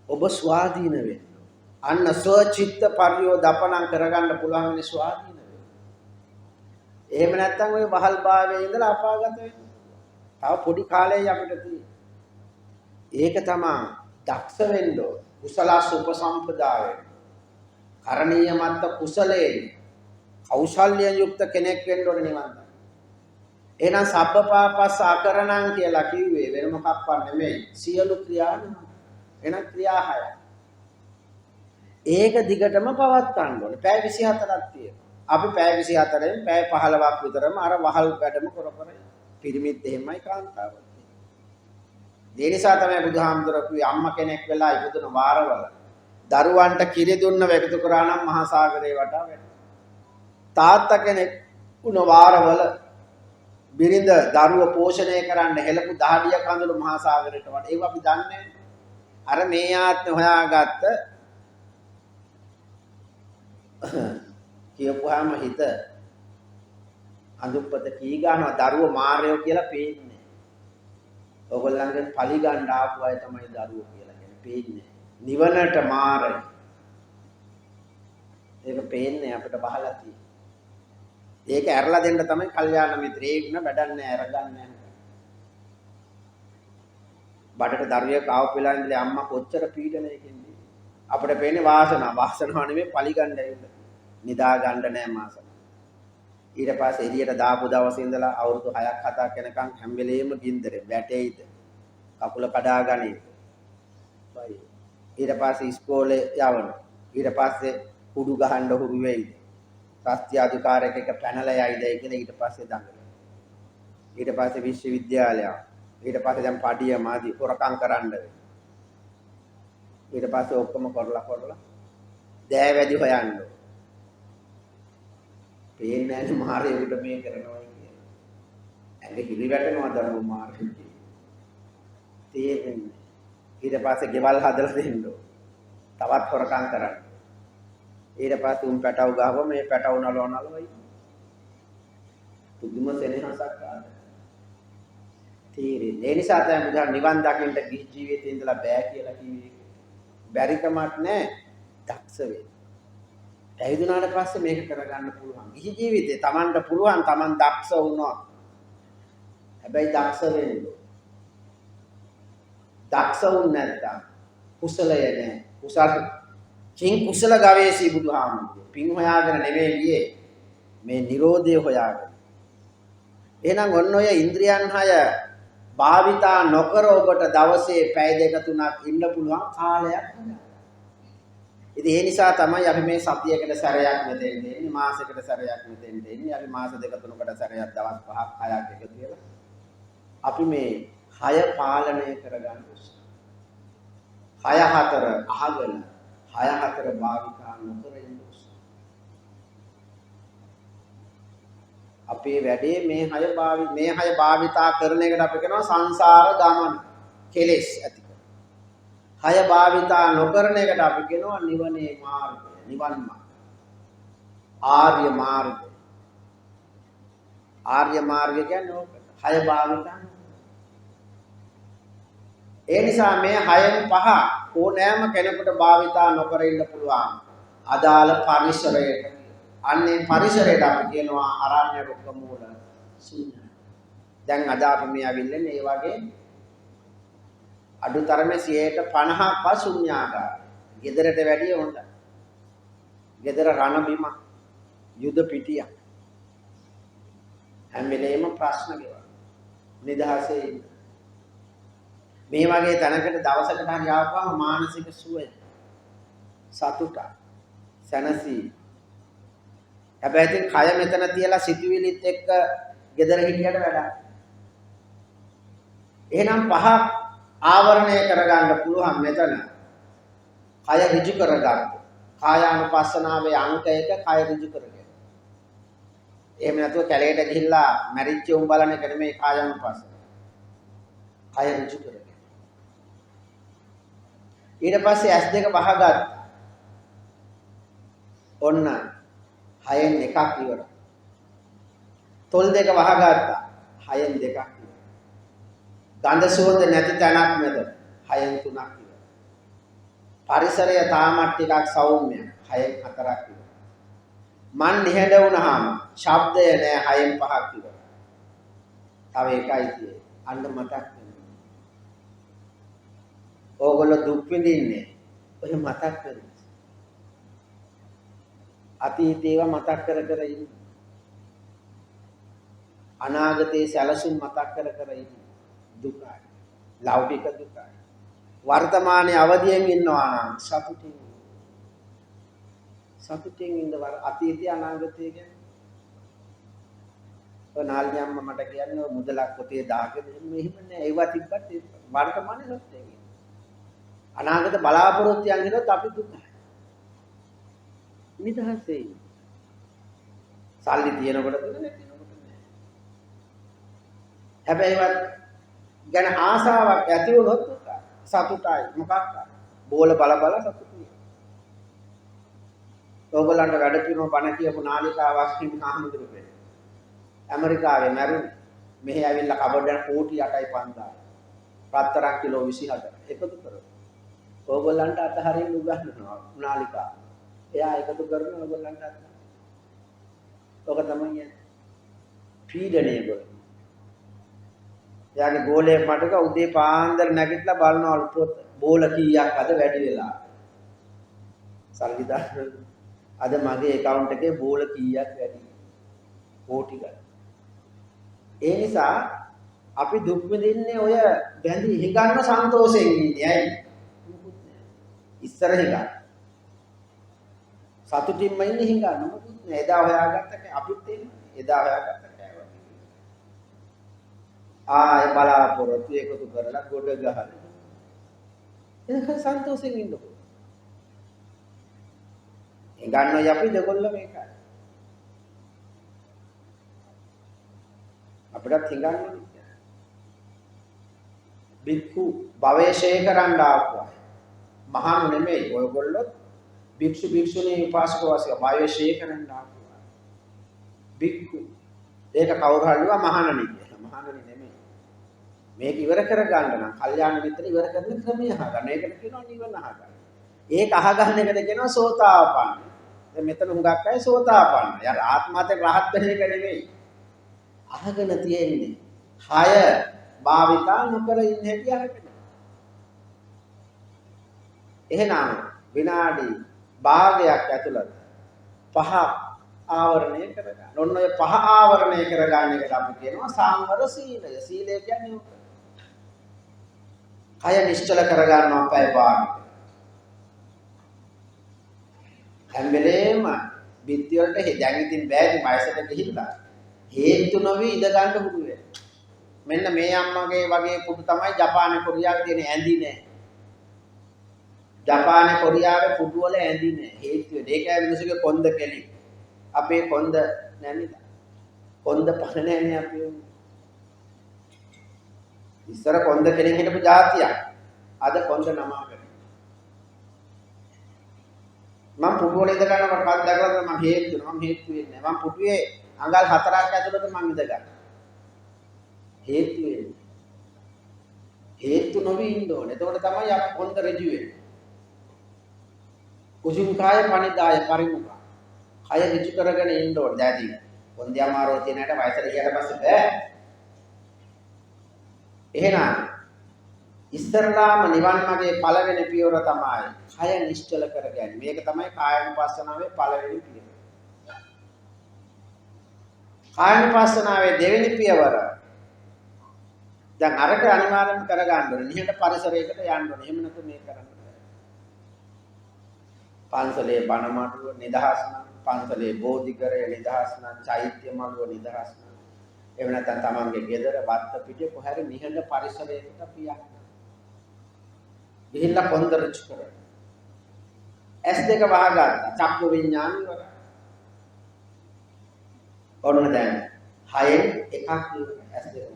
ඔබ ස්වාධීන වෙන්න අන්න ස්වචිත්ත පරියෝදපණම් කරගන්න පුළුවන් වෙන ස්වාධීන එහෙම නැත්නම් ඔය වහල් භාවයේ ඉඳලා අපාගත වෙනවා. තව පොඩි කාලයයි අපිට තියෙන්නේ. ඒක තමයි දක්ෂ වෙන්න ඕන. කුසලස් උපසම්පදා වෙන්න. කරණීය මත්ත කුසලයෙන් කෞශල්‍යයෙන් යුක්ත කෙනෙක් වෙන්න ඕන නිවන්. එහෙනම් සබ්බපාපස් ආකරණං කියලා කිව්වේ වෙන මොකක්වත් නෙමෙයි. සියලු ක්‍රියා එහෙනම් ක්‍රියා 6යි. ඒක දිගටම පවත්වන්න ඕනේ. පැය 24ක් තියෙනවා. අපි පැය 24න් පැය 15ක් විතරම අර වහල් වැඩම කර පිරිමිත් එහෙමයි කාන්තාවක්. ඒ නිසා තමයි බුදුහාමුදුරුවෝ කිව්වේ අම්මා කෙනෙක් වෙලා ඉපදුන වාරවල දරුවන්ට කිරි දුන්න වේගතු කරා නම් මහා සාගරේ වටා වැටෙනවා. තාත්තා කෙනෙක් වුණ වාරවල බිරිඳ දරුව පෝෂණය කරන්න හෙළපු දහඩිය කඳුළු මහා සාගරයට වටා. ඒක අපි දන්නේ අර මේ ආත්ම හොයාගත්ත කියපුවාම හිත අඳුප්පත කී ගන්නවා දරුවෝ මාරයෝ කියලා පේන්නේ. ඔයගොල්ලන්ගෙන් පලි ගන්න ආපු අය තමයි දරුවෝ කියලා කියන්නේ පේන්නේ. නිවනට මාරය. ඒක පේන්නේ අපිට බහලා තියෙන්නේ. ඒක ඇරලා දෙන්න තමයි කල්යාණ මිත්‍රේ ඒක න වැඩක් නෑ අරගන්නේ නැහැ. බඩට දරුවෙක් ආව වෙලා ඉඳලා අම්මා කොච්චර පීඩනයකින්ද අපිට පේන්නේ වාසනාව නෙමෙයි පලි ගන්න ඇවිල්ලා. නිදා ගන්න නෑ මාස. ඊට පස්සේ එළියට දාපු දවසේ ඉඳලා අවුරුදු 6ක් 7ක් යනකම් හැම වෙලේම ගින්දරේ වැටෙයිද කකුල කඩා ගනීද බයි ඊට පස්සේ ඉස්කෝලේ යවන ඊට පස්සේ කුඩු ගහන්න හුරු වෙයිද සත්‍ය අධිකාරියක එක පැනලා යයිද කියලා ඊට පස්සේ දඟල ඊට පස්සේ විශ්වවිද්‍යාලය ඊට පස්සේ දැන් පඩිය මාදි හොරකම් කරන්න ඊට පස්සේ ඔක්කොම කරලා දෑවැදි හොයන්න පේන්නේ නැහැ මාරේකට මේ කරනවා කියන්නේ. ඇඟ හිලි වැටෙනවා දරුවෝ මාරේට. තේරෙන්නේ. ඊට පස්සේ ගෙවල් හදලා දෙන්න. තවත් හොරකම් කරන්න. ඊට පස්සේ උන් පැටව ගහව මේ පැටව නලවයි. පුදුම සෙනෙහසක් ආද. තේරෙන්නේ. ඒ නිසා තමයි බුදුන් නිවන් දකින්න ගිහි ජීවිතේ ඉඳලා බෑ කියලා කිව්වේ. බැරිකමක් නැහැ. දක්ෂ වෙන්න. ඇවිදුනාට පස්සේ මේක කරගන්න පුළුවන්. ගිහි ජීවිතේ Tamanට පුළුවන් Taman දක්ෂ වුණා. හැබැයි දක්ෂ වෙන්න. දක්ෂ වුණ නැත්නම් කුසලය නැහැ. කුසල ගවේෂී බුදුහාමුදුරුවෝ. පින් හොයාගෙන නෙවෙයි ගියේ. මේ Nirodhe හොයාගෙන. එහෙනම් ඔන්න ඔය ඉන්ද්‍රියන් 6 භාවිතා නොකර ඔබට දවසේ පැය දෙක තුනක් ඉන්න පුළුවන් කාලයක් හොයන්න. ඉතින් ඒ නිසා තමයි අපි මේ සතියකට සැරයක් මෙතෙන් දෙන්නේ මාසයකට සැරයක් මෙතෙන් දෙන්නේ අපි මාස දෙක තුනකට සැරයක් දවස් 5ක් 6ක් එකතු වෙලා අපි මේ 6 පාලනය කරගන්න උත්සාහ 6 4 අහගෙන 6 4 භාවිතා නොකර ඉන්න උත්සාහ අපේ වැඩේ මේ 6 භාවිතා කරන එකට අපි කියනවා සංසාර ගමන කෙලෙස් ඇති 6 භාවිතා නොකරන එකට අපි කියනවා නිවනේ මාර්ගය නිවන් මාර්ගය ආර්ය මාර්ගය කියන්නේ ඕක 6 භාවිතා ඒ නිසා මේ 6න් 5 ඕනෑම කෙනෙකුට භාවිතා නොකර ඉන්න පුළුවන් අදාළ පරිසරයකට අන්නේ පරිසරයට අපි කියනවා අරණ්‍ය රුක්ක මූල ශූන්‍ය දැන් අද අපි මේ අවිල්ලන්නේ මේ වගේ අඩුතරමේ 50%ක් ශුන්‍යාකාර. ගෙදරට වැඩිය හොඳයි. ගෙදර රණ බිම යුද පිටිය. හැම වෙලේම ප්‍රශ්න ගෙවන. නිදහසේ ඉන්න. මේ වගේ තැනකට දවසකට හරි ආවම මානසික සුවය සතුට සැනසී. හැබැයි ඉතින් කය මෙතන තියලා සිතුවිලිත් එක්ක ගෙදර හිටියට වැඩක්. එහෙනම් පහක් ආවරණය කරගන්න පුළුවන් මෙතන. කය ඍජු කරගන්න. කායානුපස්සනාවේ අංක 1 කය ඍජු කරගන්න. එහෙම නැතුව කැලේට ගිහිල්ලා මැරිච්ච උන් බලන එක නෙමෙයි කායානුපස්සන. කය ඍජු කරගන්න. ඊට පස්සේ S2 වහගත්තා. ඔන්න 6න් එකක් ඉවරයි. තොල් 2 වහගත්තා. 6න් දෙකක් ඉවරයි. ගන්ධ සුවඳ නැති තැනක් මෙතන 6න් 3ක් ඉවරයි. පරිසරය තාමත් ටිකක් සෞම්‍යයි 6න් 4ක් ඉවරයි. මන් නිහඬ වුණාම ශබ්දය නෑ 6න් 5ක් ඉවරයි. තව එකයි තියෙන්නේ. අන්න මතක් වෙනවා. ඕගොල්ලෝ දුක් විඳින්නේ ඔය මතක් වෙනවා. අතීතේව මතක් කර කර ඉන්න. අනාගතයේ සැලසුම් මතක් කර කර ඉන්න. දුකයි. ලෞකික දුකයි. වර්තමානයේ අවදියෙන් ඉන්නවා නම් සතුටින් ඉඳවර අතීතය අනාගතය ගැන. ඔනාල්ගේ අම්මා මට කියන්නේ මුදලක් පොතේ දාගෙන මෙහෙම නෑ ඒවා තිබ්බත් වර්තමානයේ නොත් අනාගත බලාපොරොත්තුයන් හිරොත් අපි දුකයි. නිදහසේ සල්ලි තියෙනකොට දුක නැතිනකොට නෑ. හැබැයි වත් ගැන ආසාවක් ඇති වුණොත් සතුටයි මොකක්ද? බෝල බල බල සතුටුයි. ඕගොල්ලන්ට වැඩ පිළිවෙම බණ කියපු නාලිකාවක් හිමි හාමුදුරුවෝ ඇමරිකාවේ මැරුණේ. මෙහි ඇවිල්ලා කබඩෙන් කෝටි 8.5000. රත්තරන් කිලෝ 24 එකතු කරලා. ඕගොල්ලන්ට අතහරින්න උගන්වනවා නාලිකා. එයා එකතු කරන ඕගොල්ලන්ට අත. ඔක තමයි යන්නේ. පීඩණය කරන. එයාගේ ගෝලයේ මටක උදේ පාන්දර නැගිටලා බලනවලු පොත. බෝල කීයක් අද වැඩි වෙලා. සල්ලි දාන්න. අද මගේ account එකේ බෝල කීයක් වැඩි. කෝටි ගණන්. ඒ නිසා අපි දුක් විඳින්නේ ඔය බැඳි හිඟන්න සන්තෝෂයෙන් ඉන්නේ. ඇයි? ඉස්සර හිඟන්න. සතුටින්ම ඉන්නේ හිඟන්න. මොකුත් නෑ. එදා හොයාගත්ත අපිත් එන්නේ. එදා හොයාගත්ත කෑවා. ආය බලාපොරොත්තු එකතු කරලා ගොඩ ගහලා. ඒක සන්තෝෂයෙන් ඉන්නකො. හිඟන්නයි අපි දෙගොල්ල මේකයි. අපිටත් හිඟන්නේ. බික්කු භවේශේ කරන්න ආපුවා. මහානු නෙමෙයි ඔයගොල්ලෝ භික්ෂු භික්ෂුණී උපාසක වාසික භවේශේ කරන්න ආපුවා. බික්කු ඒක කවුරු හරි වා මහානනි කියලා. මහානනි නෙමෙයි. මේක ඉවර කර ගන්න නම් කල්යාණ මිත්‍ර ඉවර කරන ක්‍රමය අහගන්න. ඒකට කියනවා නිවන අහගන්න. ඒක අහගන්න එකට කියනවා සෝතාපන්න. දැන් මෙතන හුඟක් අය සෝතාපන්න. යාර ආත්මాతే රහත් වෙන එක නෙමෙයි. අහගෙන තියෙන්නේ. 6 භාවිතා නොකර ඉන්න හැටි අහගෙන. එහෙනම් විනාඩි භාගයක් ඇතුළත 5 ආවරණය කරගන්න. ඔන්න ඔය 5 ආවරණය කරගන්න එකට අපි කියනවා සංවර සීලය. සීලය කියන්නේ ඔක. කය නිශ්චල කරගන්නවා පැය භාගයක. හැම වෙලේම බිත්ති වලට දැන් ඉතින් බෑනේ වයසට ගිහිල්ලා හේතු නොවි ඉඳ ගන්න පුදු වෙනවා. මෙන්න මේ අම්මගේ වගේ පුදු තමයි ජපානයේ කොරියාවේ තියෙන ඇඳි නෑ. ජපානයේ කොරියාවේ පුදු වල ඇඳි නෑ. හේතුව ඒකයි මිනිස්සුගේ කොන්ද කෙලි. අපේ කොන්ද නැනිද? කොන්ද පණ නෑනේ අපි. ඉස්සර කොන්ද කෙලින් හිටපු જાතියක්. අද කොන්ද නමාගෙන. මම පුදු වල ඉඳ ගන්නකොට කල් දැකලා මම හේතු වෙනවා. මම හේතු වෙන්නේ නෑ. මම පුදුවේ අඟල් 4ක් ඇතුළත මම ඉඳ ගන්නවා. හේතු වෙන්නේ. හේතු නොවි ඉන්න ඕනේ. එතකොට තමයි අපි කොන්ද රජු වෙන්නේ. කුසුම් කාය පනිදාය පරිමුඛ. කය ඍජු කරගෙන ඉන්න ඕනේ. දැදී. කොන්ද අමාරෝ තියෙනට වයසට ගියට පස්සේ බෑ. එහෙනම් ඉස්තරලාම නිවන් මාගේ පළවෙනි පියවර තමයි කය නිශ්චල කරගන්නේ. මේක තමයි කායानुපස්සනාවේ පළවෙනි පියවර. කායानुපස්සනාවේ දෙවෙනි පියවර දැන් අරක අනිවාර්යයෙන්ම කරගන්න ඕනේ. නිහඬ පරිසරයකට යන්න ඕනේ. එහෙම නැත්නම් මේක කරන්න බෑ. පන්සලේ බණ මඩුව නිදහස් නම්, පන්සලේ බෝධිකරය නිදහස් නම්, චෛත්‍ය මඩුව නිදහස් නම්. එහෙම නැත්නම් තමන්ගේ ගෙදර වත්ත පිටේ කොහරි නිහඬ පරිසරයකට පියන්න. ගිහිල්ලා කොන්ද ඍජු කරගන්න. S2 වහගත්තා. චක්කු විඥාන ඉවරයි. ඔන්න දැන් 6න් එකක් ඉවරයි. S2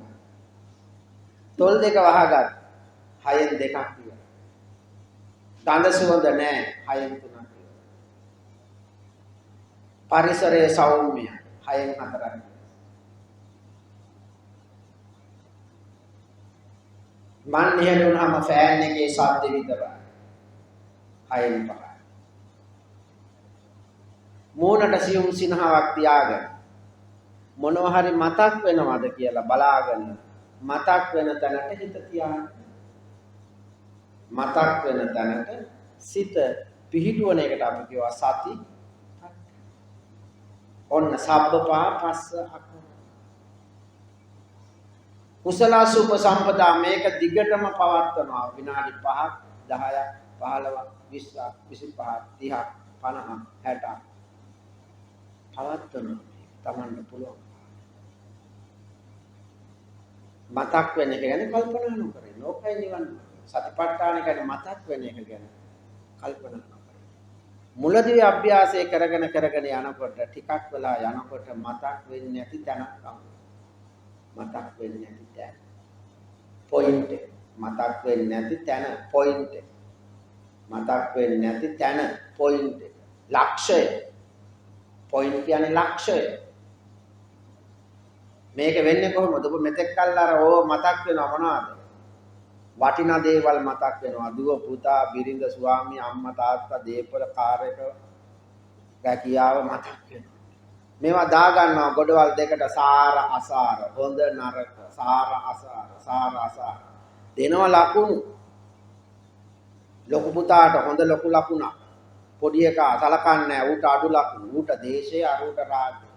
තොල් දෙක වහගත් 6න් දෙකක් ඉවරයි. ගඳ සුවඳ නැහැ 6න් 3ක් ඉවරයි. පරිසරයේ සෞම්‍යය 6න් 4ක් ඉවරයි. මන් නිහඬ වුණාම ෆෑන් එකේ ශබ්ද විතරයි 6න් 5යි. මූණට සියුම් සිනහාවක් තියාගෙන මොනවා හරි මතක් වෙනවද කියලා බලාගෙන මතක් වෙන තැනට හිත තියාගන්න. මතක් වෙන තැනට සිත පිහිටුවන එකට අපි කියවා සති. ඔන්න සබ්බපා පස්ස අක. කුසල සුප සම්පදා මේක දිගටම පවත්වනවා විනාඩි 5ක් 10ක් 15ක් 20ක් 25ක් 30ක් 50ක් 60ක් පවත්වනවා. තමන්ට පුළුවන්. මතක් වෙන එක ගැන කල්පනා නොකර ඉන්න. ඕකයි නිවන්. සතිපට්ඨාන කියන්නේ මතක් වෙන එක ගැන කල්පනා නොකර. මුලදී අභ්‍යාසය කරගෙන යනකොට ටිකක් වෙලා යනකොට මතක් වෙන්නේ නැති තැනක් හම්බ. මතක් වෙන්නේ නැති තැන. පොයින්ට් එක. මතක් වෙන්නේ නැති තැන පොයින්ට් එක. මතක් වෙන්නේ නැති තැන පොයින්ට් එක. ලක්ෂය. පොයින්ට් කියන්නේ ලක්ෂය. මේක වෙන්නේ කොහොමද? ඔබ මෙතෙක් කල් අර ඕව මතක් වෙනව මොනවද? වටිනා දේවල් මතක් වෙනවා. දුව පුතා, බිරිඳ, ස්වාමී, අම්මා, තාත්තා, දීපල, කාර් එක, රැකියාව මතක් වෙනවා. මේවා දා ගන්නවා ගොඩවල් දෙකට සාර අසාර, හොඳ නරක, සාර අසාර, සාර අසාර. දෙනවා ලකුණු. ලොකු පුතාට හොඳ ලොකු ලකුණක්. පොඩි එකා සලකන්නේ නැහැ. ඌට අඩු ලකුණු. ඌට දේශේ, අරූට රාජ්‍ය.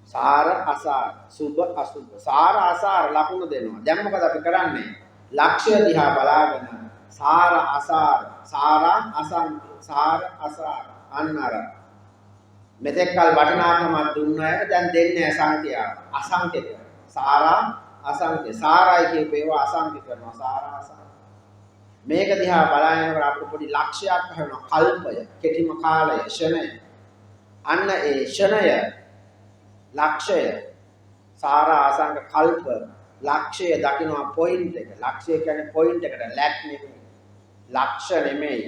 සාර අසාර, සුභ අසුභ. සාර අසාර ලකුණු දෙනවා. දැන් මොකද අපි කරන්නේ? ලක්ෂ්‍ය දිහා බලාගෙන සාර අසාර, සාරා අසංඛ්‍ය, සාර අසාර අන්නර. මෙතෙක් කල වටිනාකමක් දුන්න අය දැන් දෙන්නේ සංඛ්‍යාව. අසංඛ්‍යික. සාරා අසංඛ්‍ය. සාරයි කියපේවා අසංඛ්‍ය කරනවා. සාරා අසාර. මේක දිහා බලනකොට අපිට පොඩි ලක්ෂයක් හරිනවා. කල්පය, කෙටිම කාලය, ෂණය. අන්න ඒ ෂණය ලක්ෂය සාර ආසංග කල්ප ලක්ෂය දකින්නවා පොයින්ට් එක. ලක්ෂය කියන්නේ පොයින්ට් එකට ලැක් නෙමෙයි. ලක්ෂ නෙමෙයි.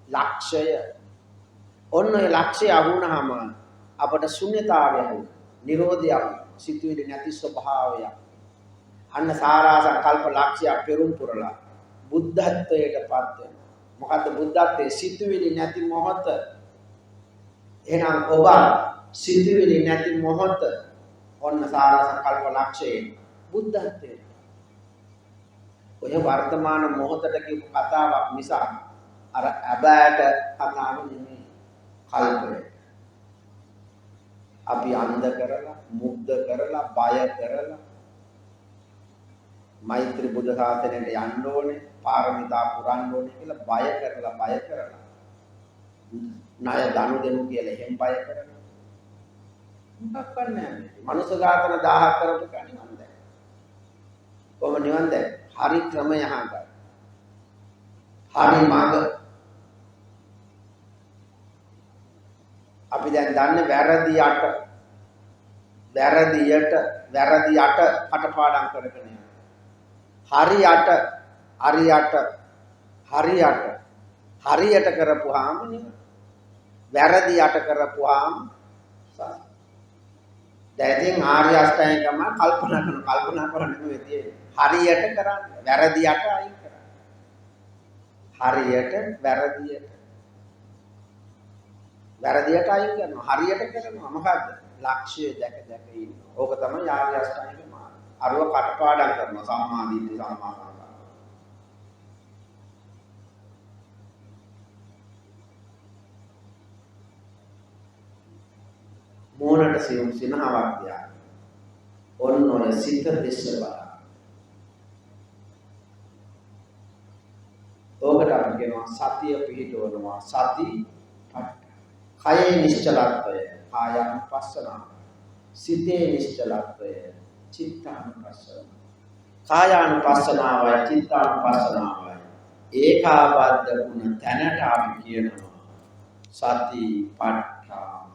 ලක්ෂය. ඔන්න ඒ ලක්ෂය අහුනහම අපට ශුන්‍යතාවය හුන. නිරෝධයක්, සිතුවිලි නැති ස්වභාවයක්. අන්න සාර ආසංග කල්ප ලක්ෂය පෙරම් පුරලා බුද්ධත්වයටපත් වෙනවා. මොකද්ද බුද්ධත්වයේ? සිතුවිලි නැති මොහොත. එහෙනම් ඔබ සිතුවිලි නැති මොහොත ඔන්න සාර සංකල්ප ලක්ෂයේ බුද්ධත්වයේ. ඔය වර්තමාන මොහොතට කියපු කතාවක් මිසක් අර අබෑට කතාව නෙමෙයි. කල්පය. අපි අන්ධ කරලා, මුග්ධ කරලා, බය කරලා මෛත්‍රී බුද්ධ ශාසනයට යන්න ඕනේ, පාරමිතා පුරන්න ඕනේ කියලා බය කරලා ණය දනු දෙනු කියලා එහෙම බය කරලා මොකක් කරන්නේ? මනුස්ස ඝාතන 1000ක් කරපු කෙනෙක් දැන්. කොහොම නිවන් දැන්? හරි ක්‍රමය අහගන්න. හරි මාර්ග. අපි දැන් දන්නේ වැරදි යට කටපාඩම් කරගෙන යනවා. හරියට කරපුවාම නිවන. වැරදි යට කරපුවාම දැන් ඉතින් ආර්ය අෂ්ටාංගිකම කල්පනා කරන්නේ නෙවෙයි. හරියට කරන්න. වැරදි යට අයින් කරන්න. වැරදියට අයින් කරනවා. හරියට කරනවා. මොකද්ද? ලක්ෂ්‍ය දැක ඉන්නවා. ඕක තමයි ආර්ය අෂ්ටාංගික මාර්ගය. අරව කටපාඩම් කරනවා. සම්මා දිට්ඨි, සම්මා සංකල්ප. මෝනට සියුම් සිනහවක් තියා. ඔන්න ඔය සිත දෙස්ස බලන්න. ඕකට අපි කියනවා සතිය පිහිටවනවා. සති කයේ නිශ්චලත්වය කායානුපස්සනාව. සිතේ නිශ්චලත්වය චිත්තානුපස්සනාව. කායානුපස්සනාවයි චිත්තානුපස්සනාවයි ඒකාබද්ධ වුණ තැනට අපි කියනවා සතිපට්ඨාන.